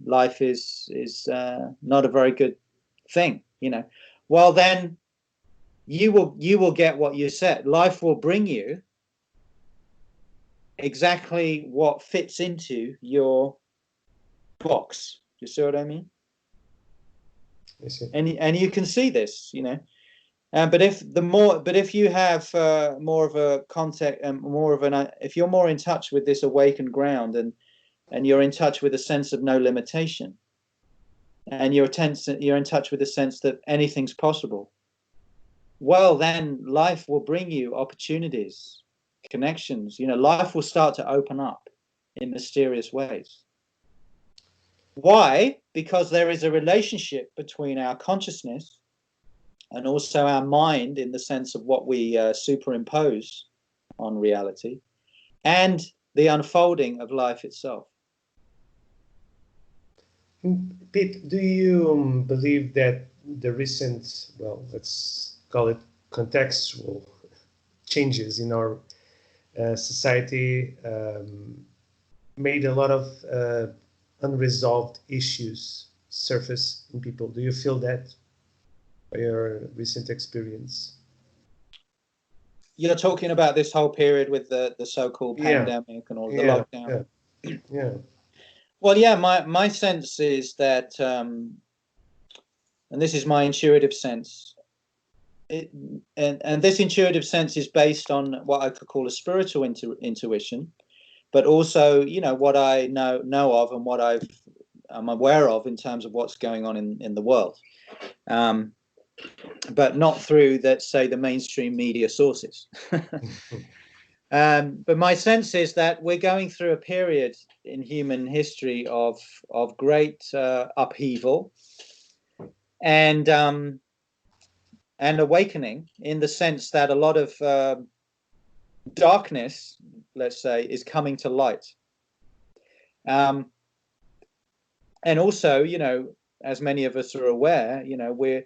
life is not a very good thing, well then you will get what you set. Life will bring you exactly what fits into your box. Do you see what I mean? I see. And you can see this, but if you have more of a context and more of if you're more in touch with this awakened ground and you're in touch with a sense of no limitation, and you're in touch with the sense that anything's possible, well then life will bring you opportunities, connections. Life will start to open up in mysterious ways. Why? Because there is a relationship between our consciousness and also our mind, in the sense of what we superimpose on reality, and the unfolding of life itself. Pete, do you believe that the recent, well, let's call it contextual changes in our society made a lot of unresolved issues surface in people? Do you feel that by your recent experience? You're talking about this whole period with the so-called pandemic and all the lockdown. Yeah. Well, yeah, my sense is that, and this is my intuitive sense, and this intuitive sense is based on what I could call a spiritual intuition, but also, what I know of and what I'm aware of in terms of what's going on in the world, but not through, let's say, the mainstream media sources. But my sense is that we're going through a period in human history of great upheaval and awakening, in the sense that a lot of darkness, let's say, is coming to light. And also, as many of us are aware, we're,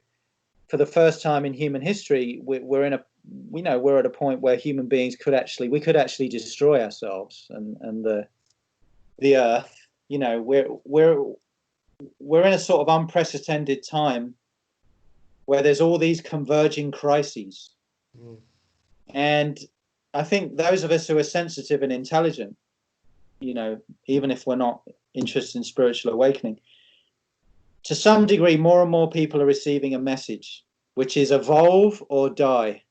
for the first time in human history, we're at a point where human beings could actually destroy ourselves and the earth. We're in a sort of unprecedented time where there's all these converging crises. And I think those of us who are sensitive and intelligent, even if we're not interested in spiritual awakening, to some degree, more and more people are receiving a message, which is evolve or die.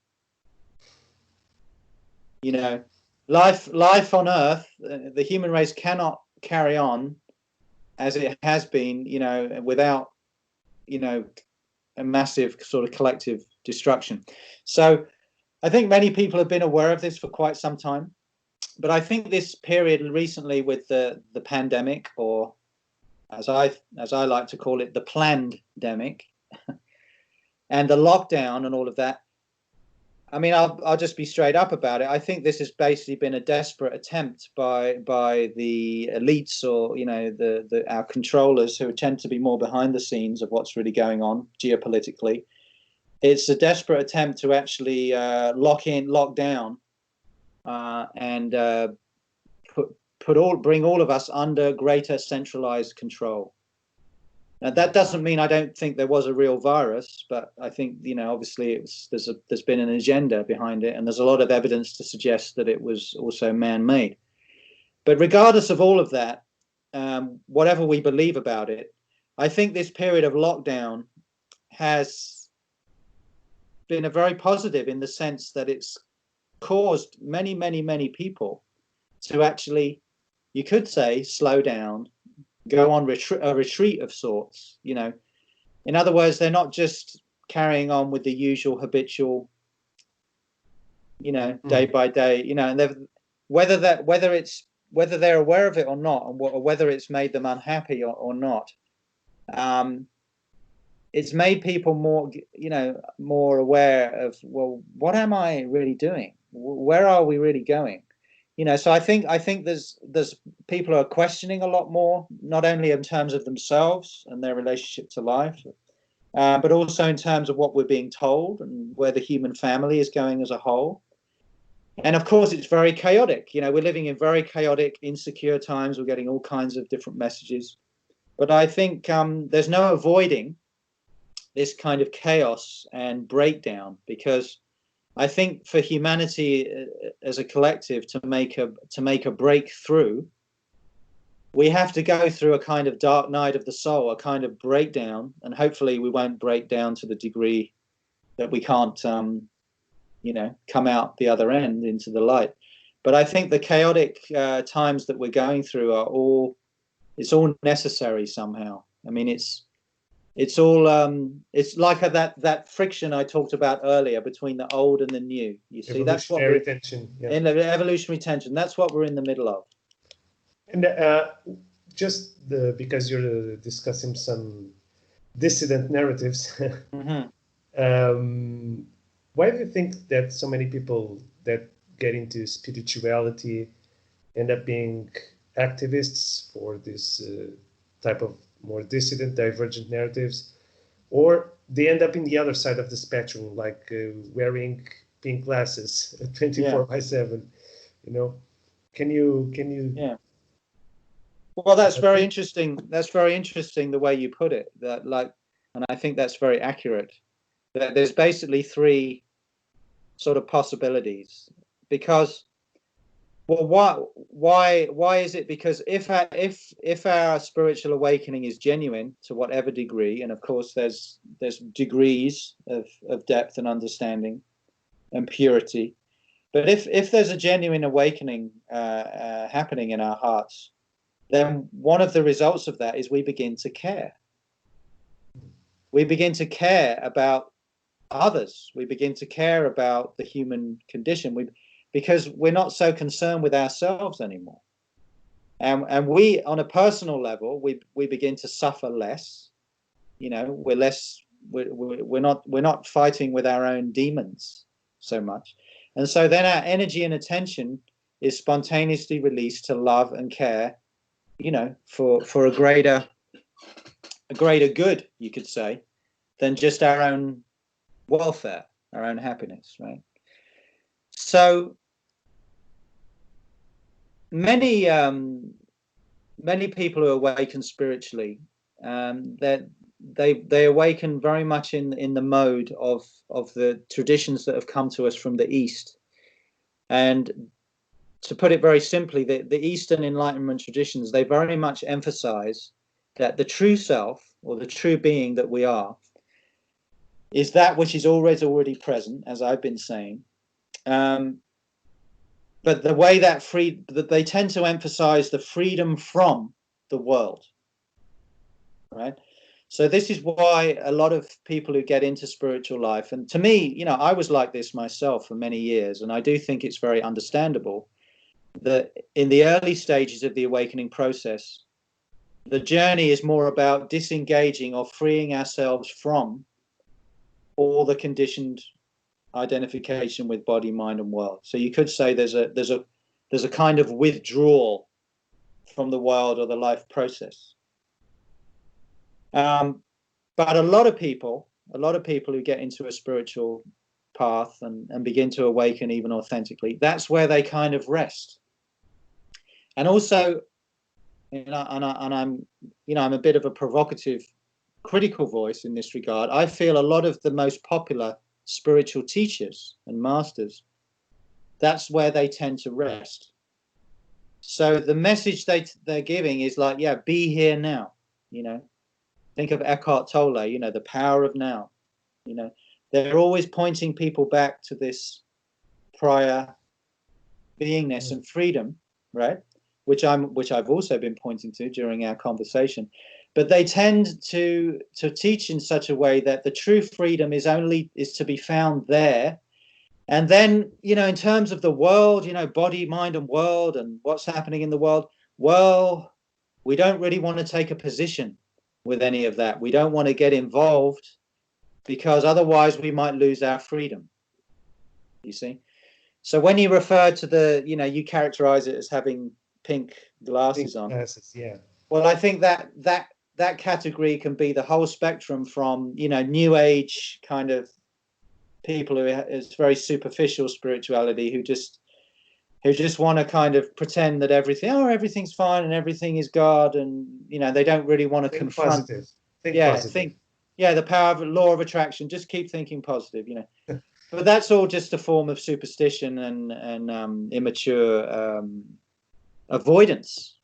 Life on Earth, the human race cannot carry on as it has been, without, a massive sort of collective destruction. So I think many people have been aware of this for quite some time, but I think this period recently with the pandemic, or as I like to call it, the plandemic, and the lockdown and all of that. I mean, I'll just be straight up about it. I think this has basically been a desperate attempt by the elites, or our controllers, who tend to be more behind the scenes of what's really going on geopolitically. It's a desperate attempt to actually lock down, and bring all of us under greater centralized control. Now, that doesn't mean I don't think there was a real virus, but I think, obviously there's been an agenda behind it, and there's a lot of evidence to suggest that it was also man-made. But regardless of all of that, whatever we believe about it, I think this period of lockdown has been a very positive, in the sense that it's caused many, many, many people to actually, you could say, slow down, go on a retreat of sorts. In other words, they're not just carrying on with the usual habitual, day by day, and whether they're aware of it or not, and whether it's made them unhappy or not, it's made people more aware of, well, what am I really doing? Where are we really going? So I think there's people are questioning a lot more, not only in terms of themselves and their relationship to life, but also in terms of what we're being told and where the human family is going as a whole. And of course, it's very chaotic. We're living in very chaotic, insecure times. We're getting all kinds of different messages. But I think there's no avoiding this kind of chaos and breakdown, because I think for humanity as a collective to make a breakthrough, we have to go through a kind of dark night of the soul, a kind of breakdown, and hopefully we won't break down to the degree that we can't come out the other end into the light. But I think the chaotic times that we're going through it's all necessary somehow. I mean, it's all it's like that friction I talked about earlier between the old and the new. You see, that's what we're tension. Yeah. In the evolutionary tension. That's what we're in the middle of. And because you're discussing some dissident narratives, why do you think that so many people that get into spirituality end up being activists for this type of more dissident, divergent narratives, or they end up in the other side of the spectrum, like wearing pink glasses 24/7? Can you? Yeah. Well, that's very interesting. That's very interesting the way you put it. And I think that's very accurate. There's basically three sort of possibilities, because, well, why is it? Because if our spiritual awakening is genuine to whatever degree, and of course there's degrees of depth and understanding and purity, but if there's a genuine awakening happening in our hearts, then one of the results of that is we begin to care. We begin to care about others. We begin to care about the human condition, because we're not so concerned with ourselves anymore. And we, on a personal level, we begin to suffer less. We're not fighting with our own demons so much. And so then our energy and attention is spontaneously released to love and care, for a greater good, you could say, than just our own welfare, our own happiness, right? So many people who awaken spiritually, that they awaken very much in the mode of the traditions that have come to us from the East. And to put it very simply, the Eastern Enlightenment traditions, they very much emphasize that the true self, or the true being that we are, is that which is already present, as I've been saying. But the way that they tend to emphasize the freedom from the world, right? So this is why a lot of people who get into spiritual life, and to me, I was like this myself for many years, and I do think it's very understandable that in the early stages of the awakening process, the journey is more about disengaging or freeing ourselves from all the conditioned identification with body, mind, and world. So you could say there's a kind of withdrawal from the world or the life process. But a lot of people who get into a spiritual path and begin to awaken even authentically, that's where they kind of rest. And also, I'm a bit of a provocative, critical voice in this regard. I feel a lot of the most popular spiritual teachers and masters, that's where they tend to rest. So the message they're giving is like, be here now. Think of Eckhart Tolle, the power of now. They're always pointing people back to this prior beingness and freedom right? Which I've also been pointing to during our conversation. But they tend to teach in such a way that the true freedom is to be found there. And then, in terms of the world, body, mind, and world, and what's happening in the world, well, we don't really want to take a position with any of that. We don't want to get involved because otherwise we might lose our freedom. You see? So when you refer to you characterize it as having pink glasses on. Glasses, yeah. Well, I think that category can be the whole spectrum from, new age kind of people who is very superficial spirituality, who just want to kind of pretend that everything's fine and everything is God, and they don't really want to confront. Positive. Positive. The power of law of attraction. Just keep thinking positive, But that's all just a form of superstition and immature avoidance,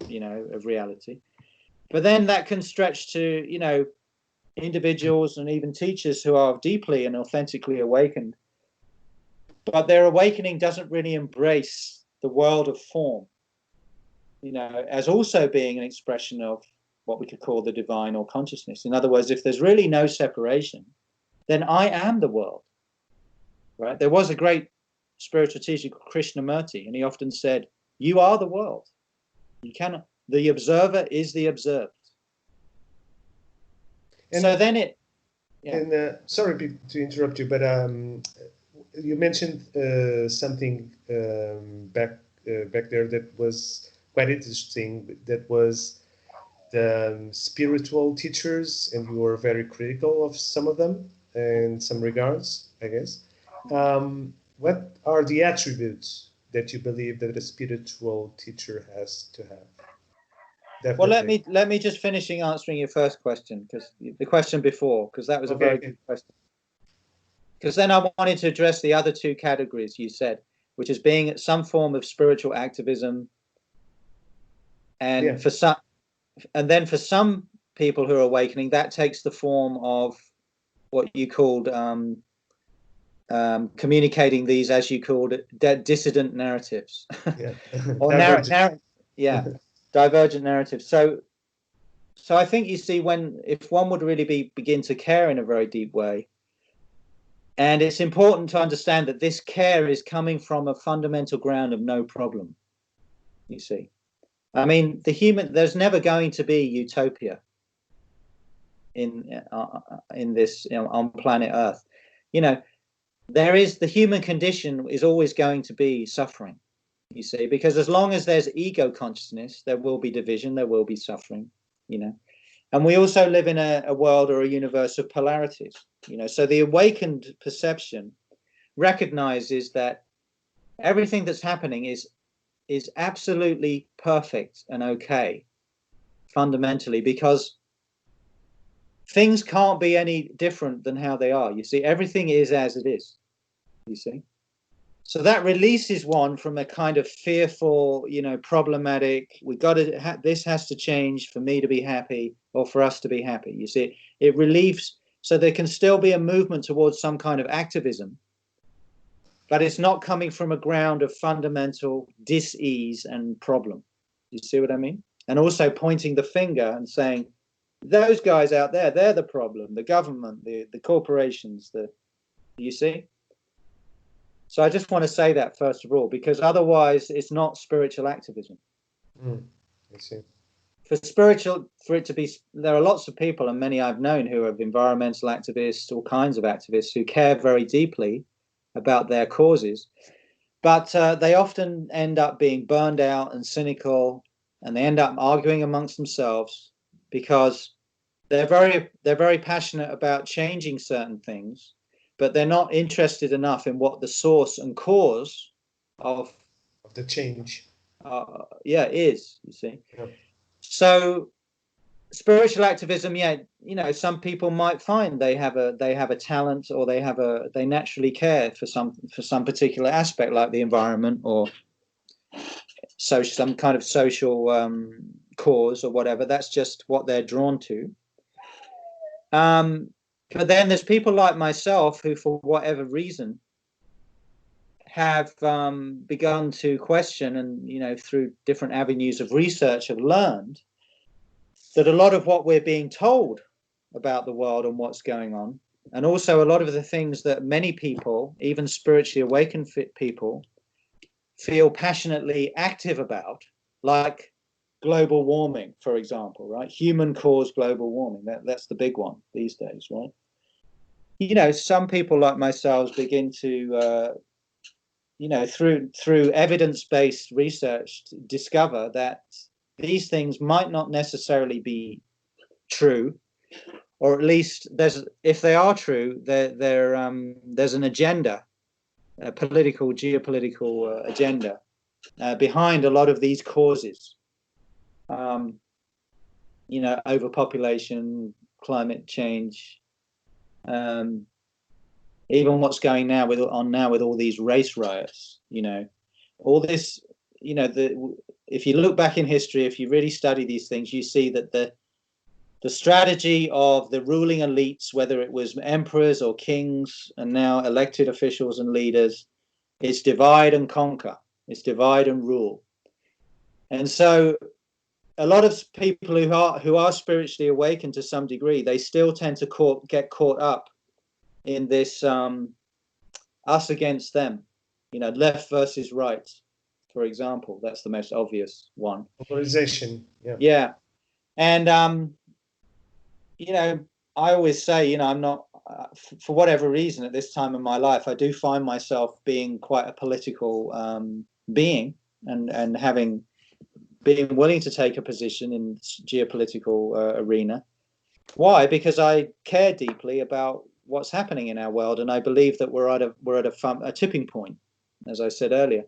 of reality. But then that can stretch to, individuals and even teachers who are deeply and authentically awakened. But their awakening doesn't really embrace the world of form, as also being an expression of what we could call the divine or consciousness. In other words, if there's really no separation, then I am the world, right? There was a great spiritual teacher called Krishnamurti, and he often said, you are the world. The observer is the observed. And, so then it... Yeah. And sorry to interrupt you, but you mentioned something back there that was quite interesting. That was the spiritual teachers, and you were very critical of some of them in some regards, I guess. What are the attributes that you believe that a spiritual teacher has to have? Definitely. Well, let me just finishing answering your first question, because the question before, because that was a very good question. Because then I wanted to address the other two categories you said, which is being some form of spiritual activism, and for some people who are awakening, that takes the form of what you called communicating these, as you called it, dissident narratives. Or divergent narratives. So I think you see, if one would really begin to care in a very deep way, and it's important to understand that this care is coming from a fundamental ground of no problem. You see, I mean, there's never going to be utopia in this, on planet Earth. The human condition is always going to be suffering. You see, because as long as there's ego consciousness, there will be division, there will be suffering, and we also live in a world or a universe of polarities, so the awakened perception recognizes that everything that's happening is absolutely perfect and okay fundamentally, because things can't be any different than how they are. You see, everything is as it is, you see. So that releases one from a kind of fearful, problematic, this has to change for me to be happy or for us to be happy. You see, it relieves, so there can still be a movement towards some kind of activism, but it's not coming from a ground of fundamental dis-ease and problem. You see what I mean? And also pointing the finger and saying, those guys out there, they're the problem, the government, the corporations, you see? So I just want to say that first of all, because otherwise it's not spiritual activism. I see. For it to be, there are lots of people, and many I've known, who are environmental activists, all kinds of activists, who care very deeply about their causes, but they often end up being burned out and cynical, and they end up arguing amongst themselves because they're very passionate about changing certain things, but they're not interested enough in what the source and cause of the change is, you see. Yeah. So spiritual activism, some people might find they have a talent, or they naturally care for some particular aspect, like the environment, or some kind of social cause or whatever. That's just what they're drawn to. But then there's people like myself who, for whatever reason, have begun to question, and through different avenues of research have learned that a lot of what we're being told about the world and what's going on, and also a lot of the things that many people, even spiritually awakened people, feel passionately active about, like global warming, for example, right? Human-caused global warming, that's the big one these days, right? Some people like myself begin to through evidence-based research discover that these things might not necessarily be true, or at least if they are true, there's an agenda, a geopolitical agenda behind a lot of these causes. Overpopulation, climate change, even what's going now with all these race riots, all this, if you look back in history, if you really study these things, you see that the strategy of the ruling elites, whether it was emperors or kings and now elected officials and leaders, is divide and conquer. It's divide and rule. And so a lot of people who are spiritually awakened to some degree, they still tend to get caught up in this us against them, left versus right, for example. That's the most obvious one. Polarization. Yeah. And I always say, I'm not, for whatever reason at this time in my life, I do find myself being quite a political being, and being willing to take a position in geopolitical arena. Why? Because I care deeply about what's happening in our world, and I believe that we're at a tipping point, as I said earlier.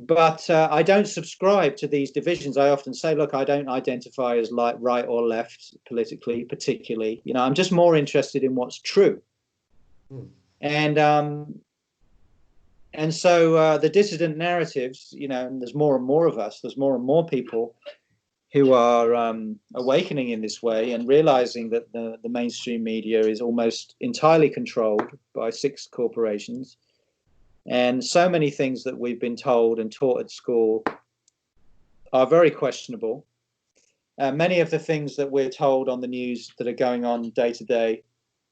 But I don't subscribe to these divisions. I often say, look, I don't identify as right or left politically, particularly. I'm just more interested in what's true. And so the dissident narratives, and there's more and more of us, there's more and more people who are awakening in this way and realizing that the mainstream media is almost entirely controlled by 6 corporations. And so many things that we've been told and taught at school are very questionable. Many of the things that we're told on the news that are going on day to day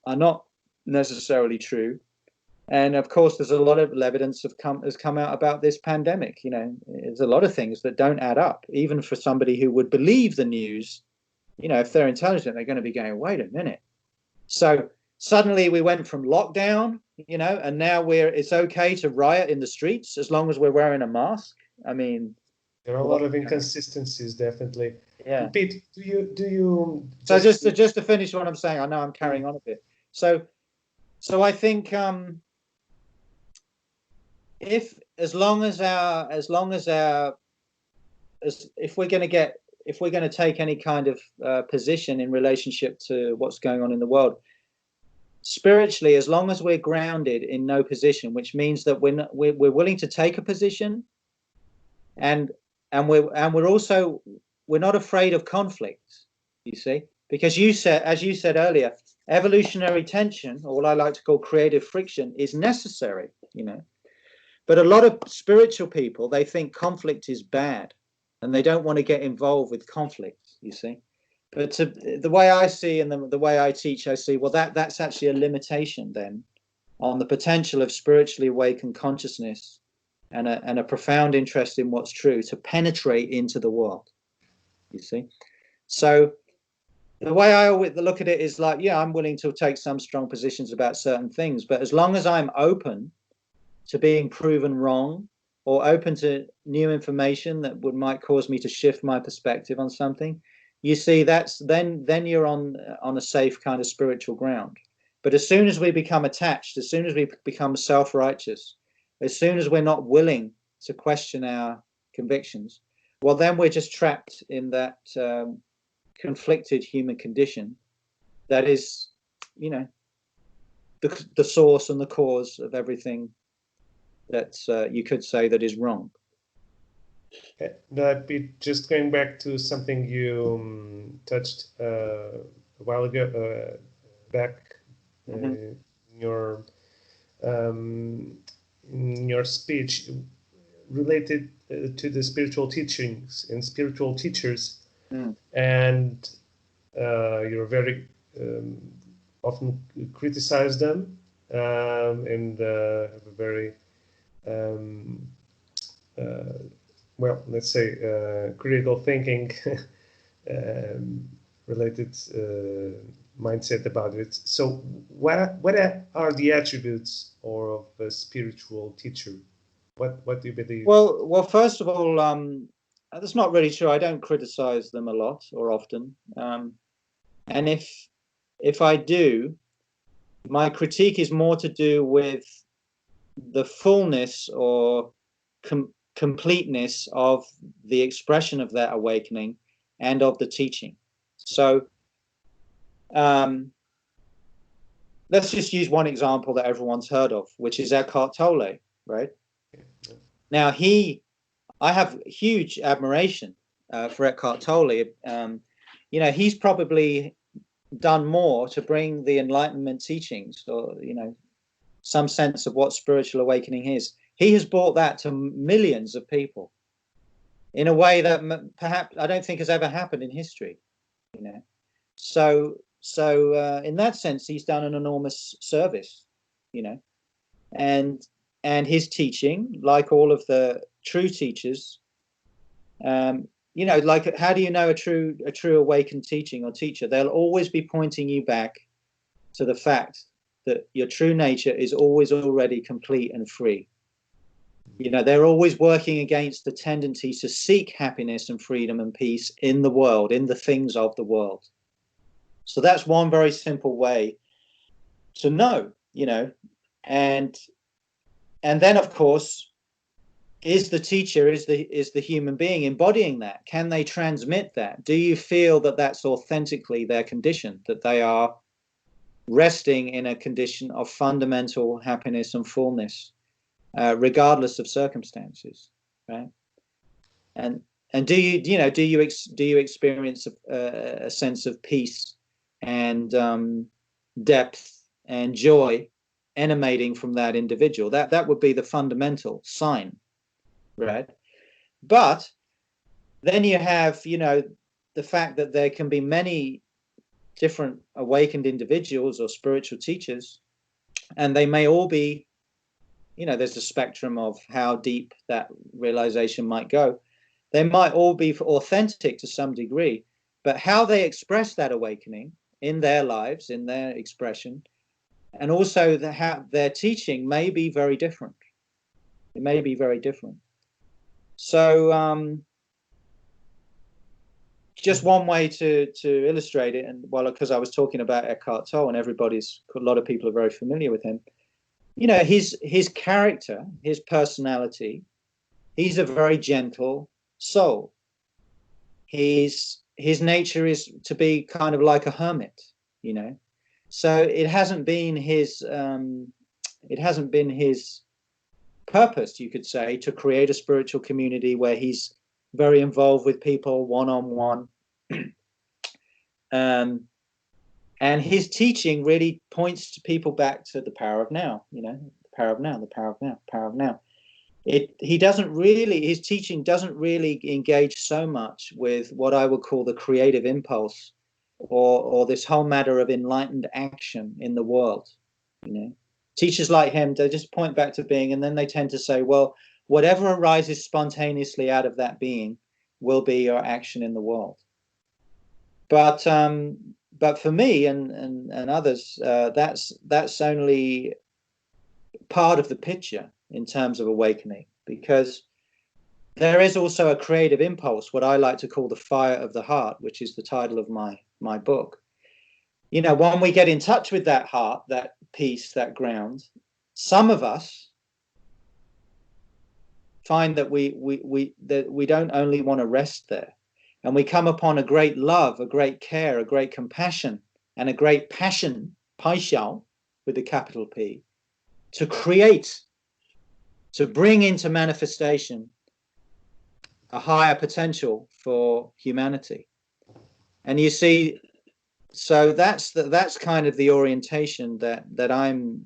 are not necessarily true. And of course, there's a lot of evidence has come out about this pandemic. There's a lot of things that don't add up, even for somebody who would believe the news. If they're intelligent, they're going to be going, wait a minute. So suddenly we went from lockdown, and now it's okay to riot in the streets as long as we're wearing a mask. I mean, there are a lot of inconsistencies, definitely. Yeah. Pete, do you? So just to finish what I'm saying, I know I'm carrying on a bit. So I think if we're going to take any kind of position in relationship to what's going on in the world, spiritually, as long as we're grounded in no position, which means that we're willing to take a position, and we're not afraid of conflict, you see, because as you said earlier, evolutionary tension, or what I like to call creative friction, is necessary, But a lot of spiritual people, they think conflict is bad, and they don't want to get involved with conflict, you see. But the way I see, and the way I teach, I see, well, that's actually a limitation then on the potential of spiritually awakened consciousness and a profound interest in what's true to penetrate into the world, you see. So the way I always look at it is like, yeah, I'm willing to take some strong positions about certain things, but as long as I'm open to being proven wrong, or open to new information that might cause me to shift my perspective on something, you see, that's then you're on a safe kind of spiritual ground. But as soon as we become attached, as soon as we become self-righteous, as soon as we're not willing to question our convictions, well, then we're just trapped in that conflicted human condition that is, the source and the cause of everything that you could say that is wrong. Just going back to something you touched a while ago, back in your in your speech related to the spiritual teachings and spiritual teachers, and you're very often criticize them and have a very well, let's say critical thinking related mindset about it. So what are the attributes of a spiritual teacher? What do you believe? Well, first of all, that's not really true. I don't criticize them a lot or often, and if I do, my critique is more to do with the fullness or completeness of the expression of that awakening and of the teaching. So let's just use one example that everyone's heard of, which is Eckhart Tolle, right? Now, I have huge admiration for Eckhart Tolle. He's probably done more to bring the Enlightenment teachings, or some sense of what spiritual awakening is. He has brought that to millions of people in a way that perhaps I don't think has ever happened in history. So in that sense, he's done an enormous service. And his teaching, like all of the true teachers, like how do you know a true awakened teaching or teacher? They'll always be pointing you back to the fact that your true nature is always already complete and free. They're always working against the tendency to seek happiness and freedom and peace in the world, in the things of the world. So that's one very simple way to know, and then of course, is the teacher, is the human being embodying that? Can they transmit that? Do you feel that that's authentically their condition, that they are resting in a condition of fundamental happiness and fullness, regardless of circumstances, right? And do you experience a sense of peace and depth and joy emanating from that individual? That would be the fundamental sign, right? But then you have the fact that there can be many different awakened individuals or spiritual teachers, and they may all be, there's a spectrum of how deep that realization might go. They might all be authentic to some degree, but how they express that awakening in their lives, in their expression, and also how their teaching may be very different. It may be very different. So just one way to illustrate it, and because I was talking about Eckhart Tolle, and a lot of people are very familiar with him. His character, his personality, he's a very gentle soul. His nature is to be kind of like a hermit, So it hasn't been his purpose, you could say, to create a spiritual community where he's very involved with people one-on-one. And his teaching really points to people back to the power of now, the power of now, the power of now, power of now. His teaching doesn't really engage so much with what I would call the creative impulse or this whole matter of enlightened action in the world. Teachers like him, they just point back to being, and then they tend to say, well, whatever arises spontaneously out of that being will be your action in the world. But for me and others, that's only part of the picture in terms of awakening, because there is also a creative impulse, what I like to call the fire of the heart, which is the title of my book. When we get in touch with that heart, that peace, that ground, some of us find that we don't only want to rest there, and we come upon a great love, a great care, a great compassion, and a great passion, paishao, with the capital P, to create, to bring into manifestation a higher potential for humanity. And you see, so that's kind of the orientation that I'm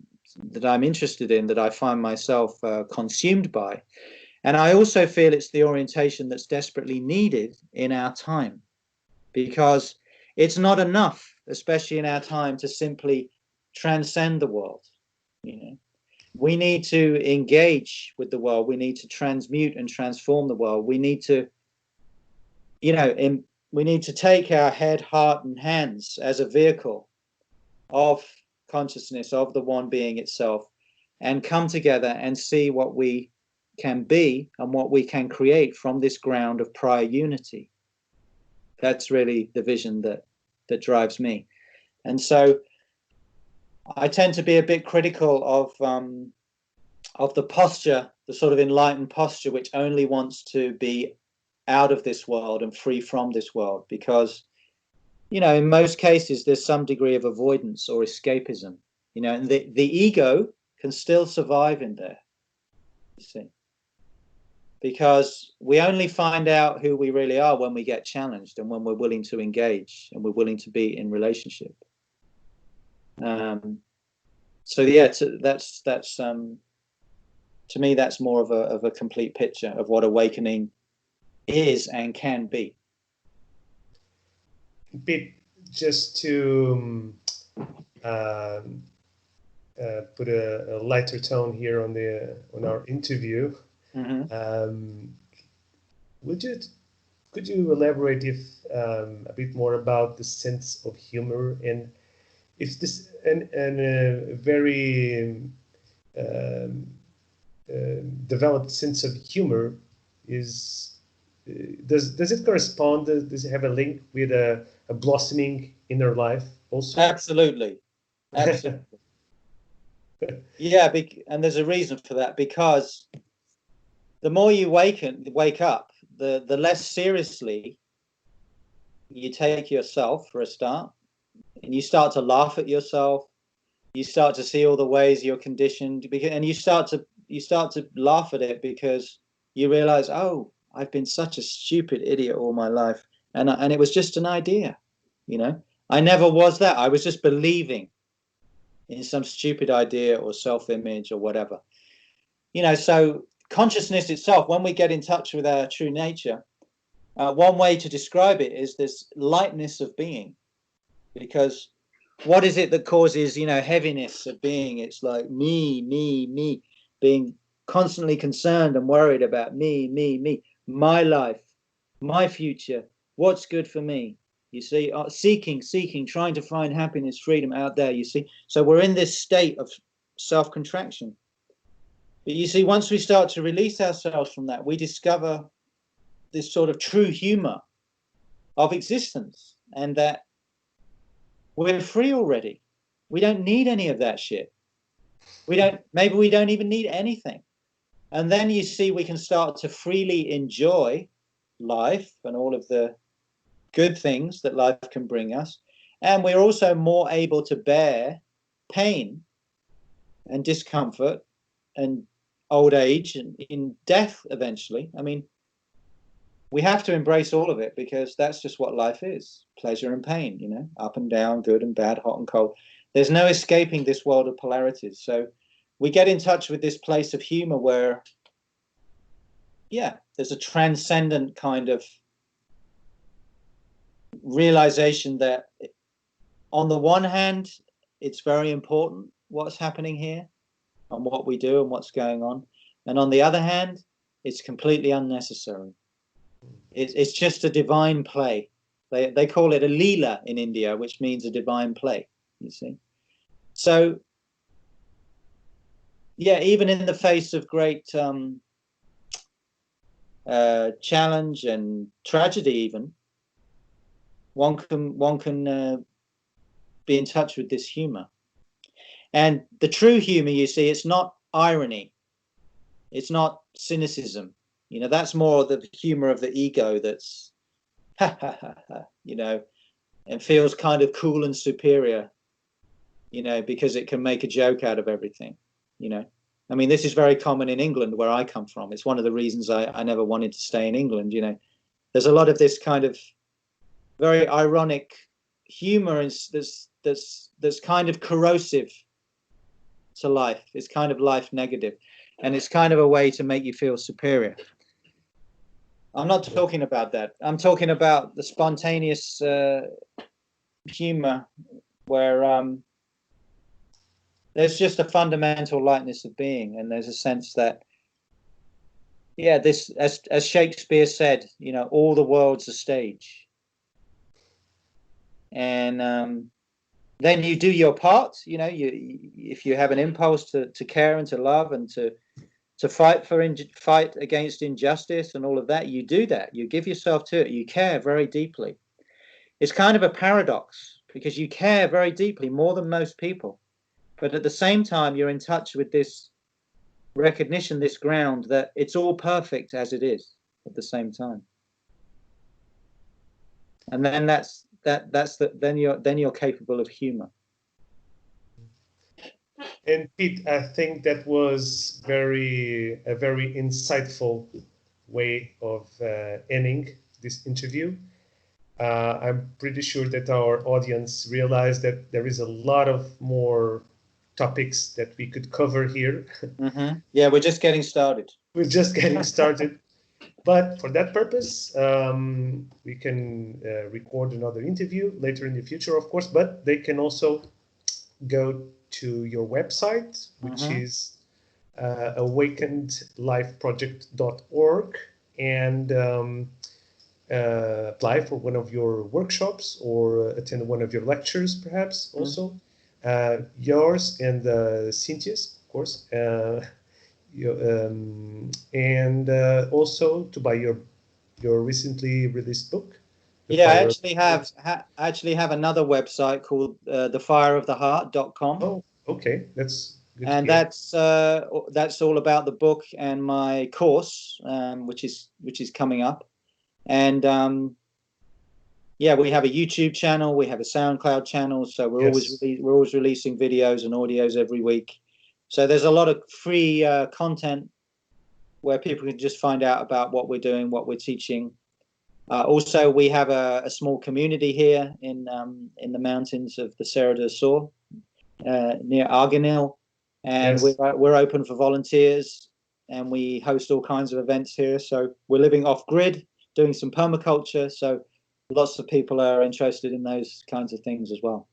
that I'm interested in, that I find myself consumed by. And I also feel it's the orientation that's desperately needed in our time, because it's not enough, especially in our time, to simply transcend the world. You know, we need to engage with the world. We need to transmute and transform the world. We need to, you know, we need to take our head, heart, and hands as a vehicle of consciousness, of the one being itself, and come together and see what we can be and what we can create from this ground of prior unity. That's really the vision that drives me. And so I tend to be a bit critical of the posture, the sort of enlightened posture, which only wants to be out of this world and free from this world, because, you know, in most cases there's some degree of avoidance or escapism, you know, and the ego can still survive in there, you see, because we only find out who we really are when we get challenged and when we're willing to engage and we're willing to be in relationship. So yeah, that's to me, that's more of a complete picture of what awakening is and can be. Pete, just to put a lighter tone here on our interview, could you elaborate a bit more about the sense of humor, and if this a very developed sense of humor is does it correspond? Does it have a link with a blossoming inner life also? Absolutely. Yeah, and there's a reason for that, because the more you wake up, the less seriously you take yourself, for a start, and you start to laugh at yourself. You start to see all the ways you're conditioned, and you start to laugh at it because you realize, oh, I've been such a stupid idiot all my life, and it was just an idea, you know. I never was that. I was just believing in some stupid idea or self-image or whatever, you know. So consciousness itself, when we get in touch with our true nature, one way to describe it is this lightness of being, because what is it that causes, you know, heaviness of being? It's like me, being constantly concerned and worried about me, my life, my future, what's good for me. You see, seeking, trying to find happiness, freedom out there, you see. So we're in this state of self-contraction. But you see, once we start to release ourselves from that, we discover this sort of true humor of existence, and that we're free already. We don't need any of that shit. Maybe we don't even need anything. And then you see, we can start to freely enjoy life and all of the good things that life can bring us. And we're also more able to bear pain and discomfort and old age and in death eventually. I mean, we have to embrace all of it, because that's just what life is. Pleasure and pain, you know, up and down, good and bad, hot and cold. There's no escaping this world of polarities. So we get in touch with this place of humor where, yeah, there's a transcendent kind of realization that on the one hand, it's very important what's happening here and what we do and what's going on. And on the other hand, it's completely unnecessary. It's just a divine play. They call it a leela in India, which means a divine play, you see. So, yeah, even in the face of great challenge and tragedy, even, one can be in touch with this humor. And the true humor, you see, it's not irony. It's not cynicism. You know, that's more the humor of the ego that's, you know, and feels kind of cool and superior, you know, because it can make a joke out of everything, you know. I mean, this is very common in England, where I come from. It's one of the reasons I never wanted to stay in England, you know. There's a lot of this kind of very ironic humor, and that's kind of corrosive to life. It's kind of life negative, and it's kind of a way to make you feel superior. I'm not talking about that. I'm talking about the spontaneous humor where there's just a fundamental lightness of being, and there's a sense that, yeah, this, as Shakespeare said, you know, all the world's a stage, and then you do your part. You know, if you have an impulse to care and to love and to fight against injustice and all of that, you do that. You give yourself to it. You care very deeply. It's kind of a paradox because you care very deeply, more than most people, but at the same time you're in touch with this recognition, this ground that it's all perfect as it is at the same time. And then then you're capable of humor. And Pete, I think that was a very insightful way of ending this interview. I'm pretty sure that our audience realized that there is a lot of more topics that we could cover here. Mm-hmm. Yeah, we're just getting started. We're just getting started. But for that purpose, we can record another interview later in the future, of course, but they can also go to your website, which is awakenedlifeproject.org, and apply for one of your workshops or attend one of your lectures, perhaps also. Yours and Cynthia's, of course. And also to buy your recently released book. Yeah, I actually have another website called thefireoftheheart.com. Oh, okay, that's good. And that's all about the book and my course, which is coming up. And yeah, we have a YouTube channel, we have a SoundCloud channel, so we're always releasing videos and audios every week. So there's a lot of free content where people can just find out about what we're doing, what we're teaching. Also, we have a small community here in the mountains of the Serra do Sol, near Arganil, and we're open for volunteers, and we host all kinds of events here. So we're living off grid, doing some permaculture. So lots of people are interested in those kinds of things as well.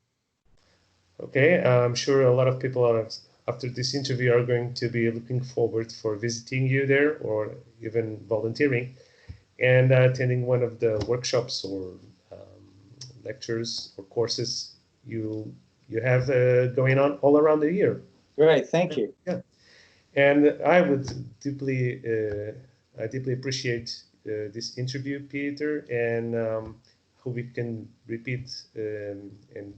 Okay, I'm sure a lot of people are, after this interview, are going to be looking forward for visiting you there, or even volunteering and attending one of the workshops or lectures or courses you have going on all around the year. Great, thank you. Yeah, and I would deeply appreciate this interview, Peter, and hope we can repeat and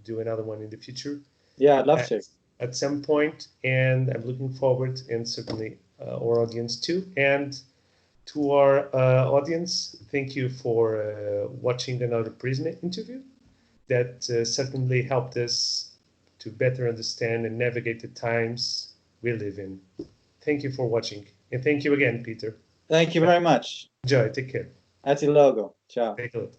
do another one in the future. Yeah, I'd love to. At some point, and I'm looking forward, and certainly our audience too. And to our audience, thank you for watching another Prisma interview that certainly helped us to better understand and navigate the times we live in. Thank you for watching, and thank you again, Peter. Thank you very much. Enjoy, take care. Até logo. Ciao. Take a look.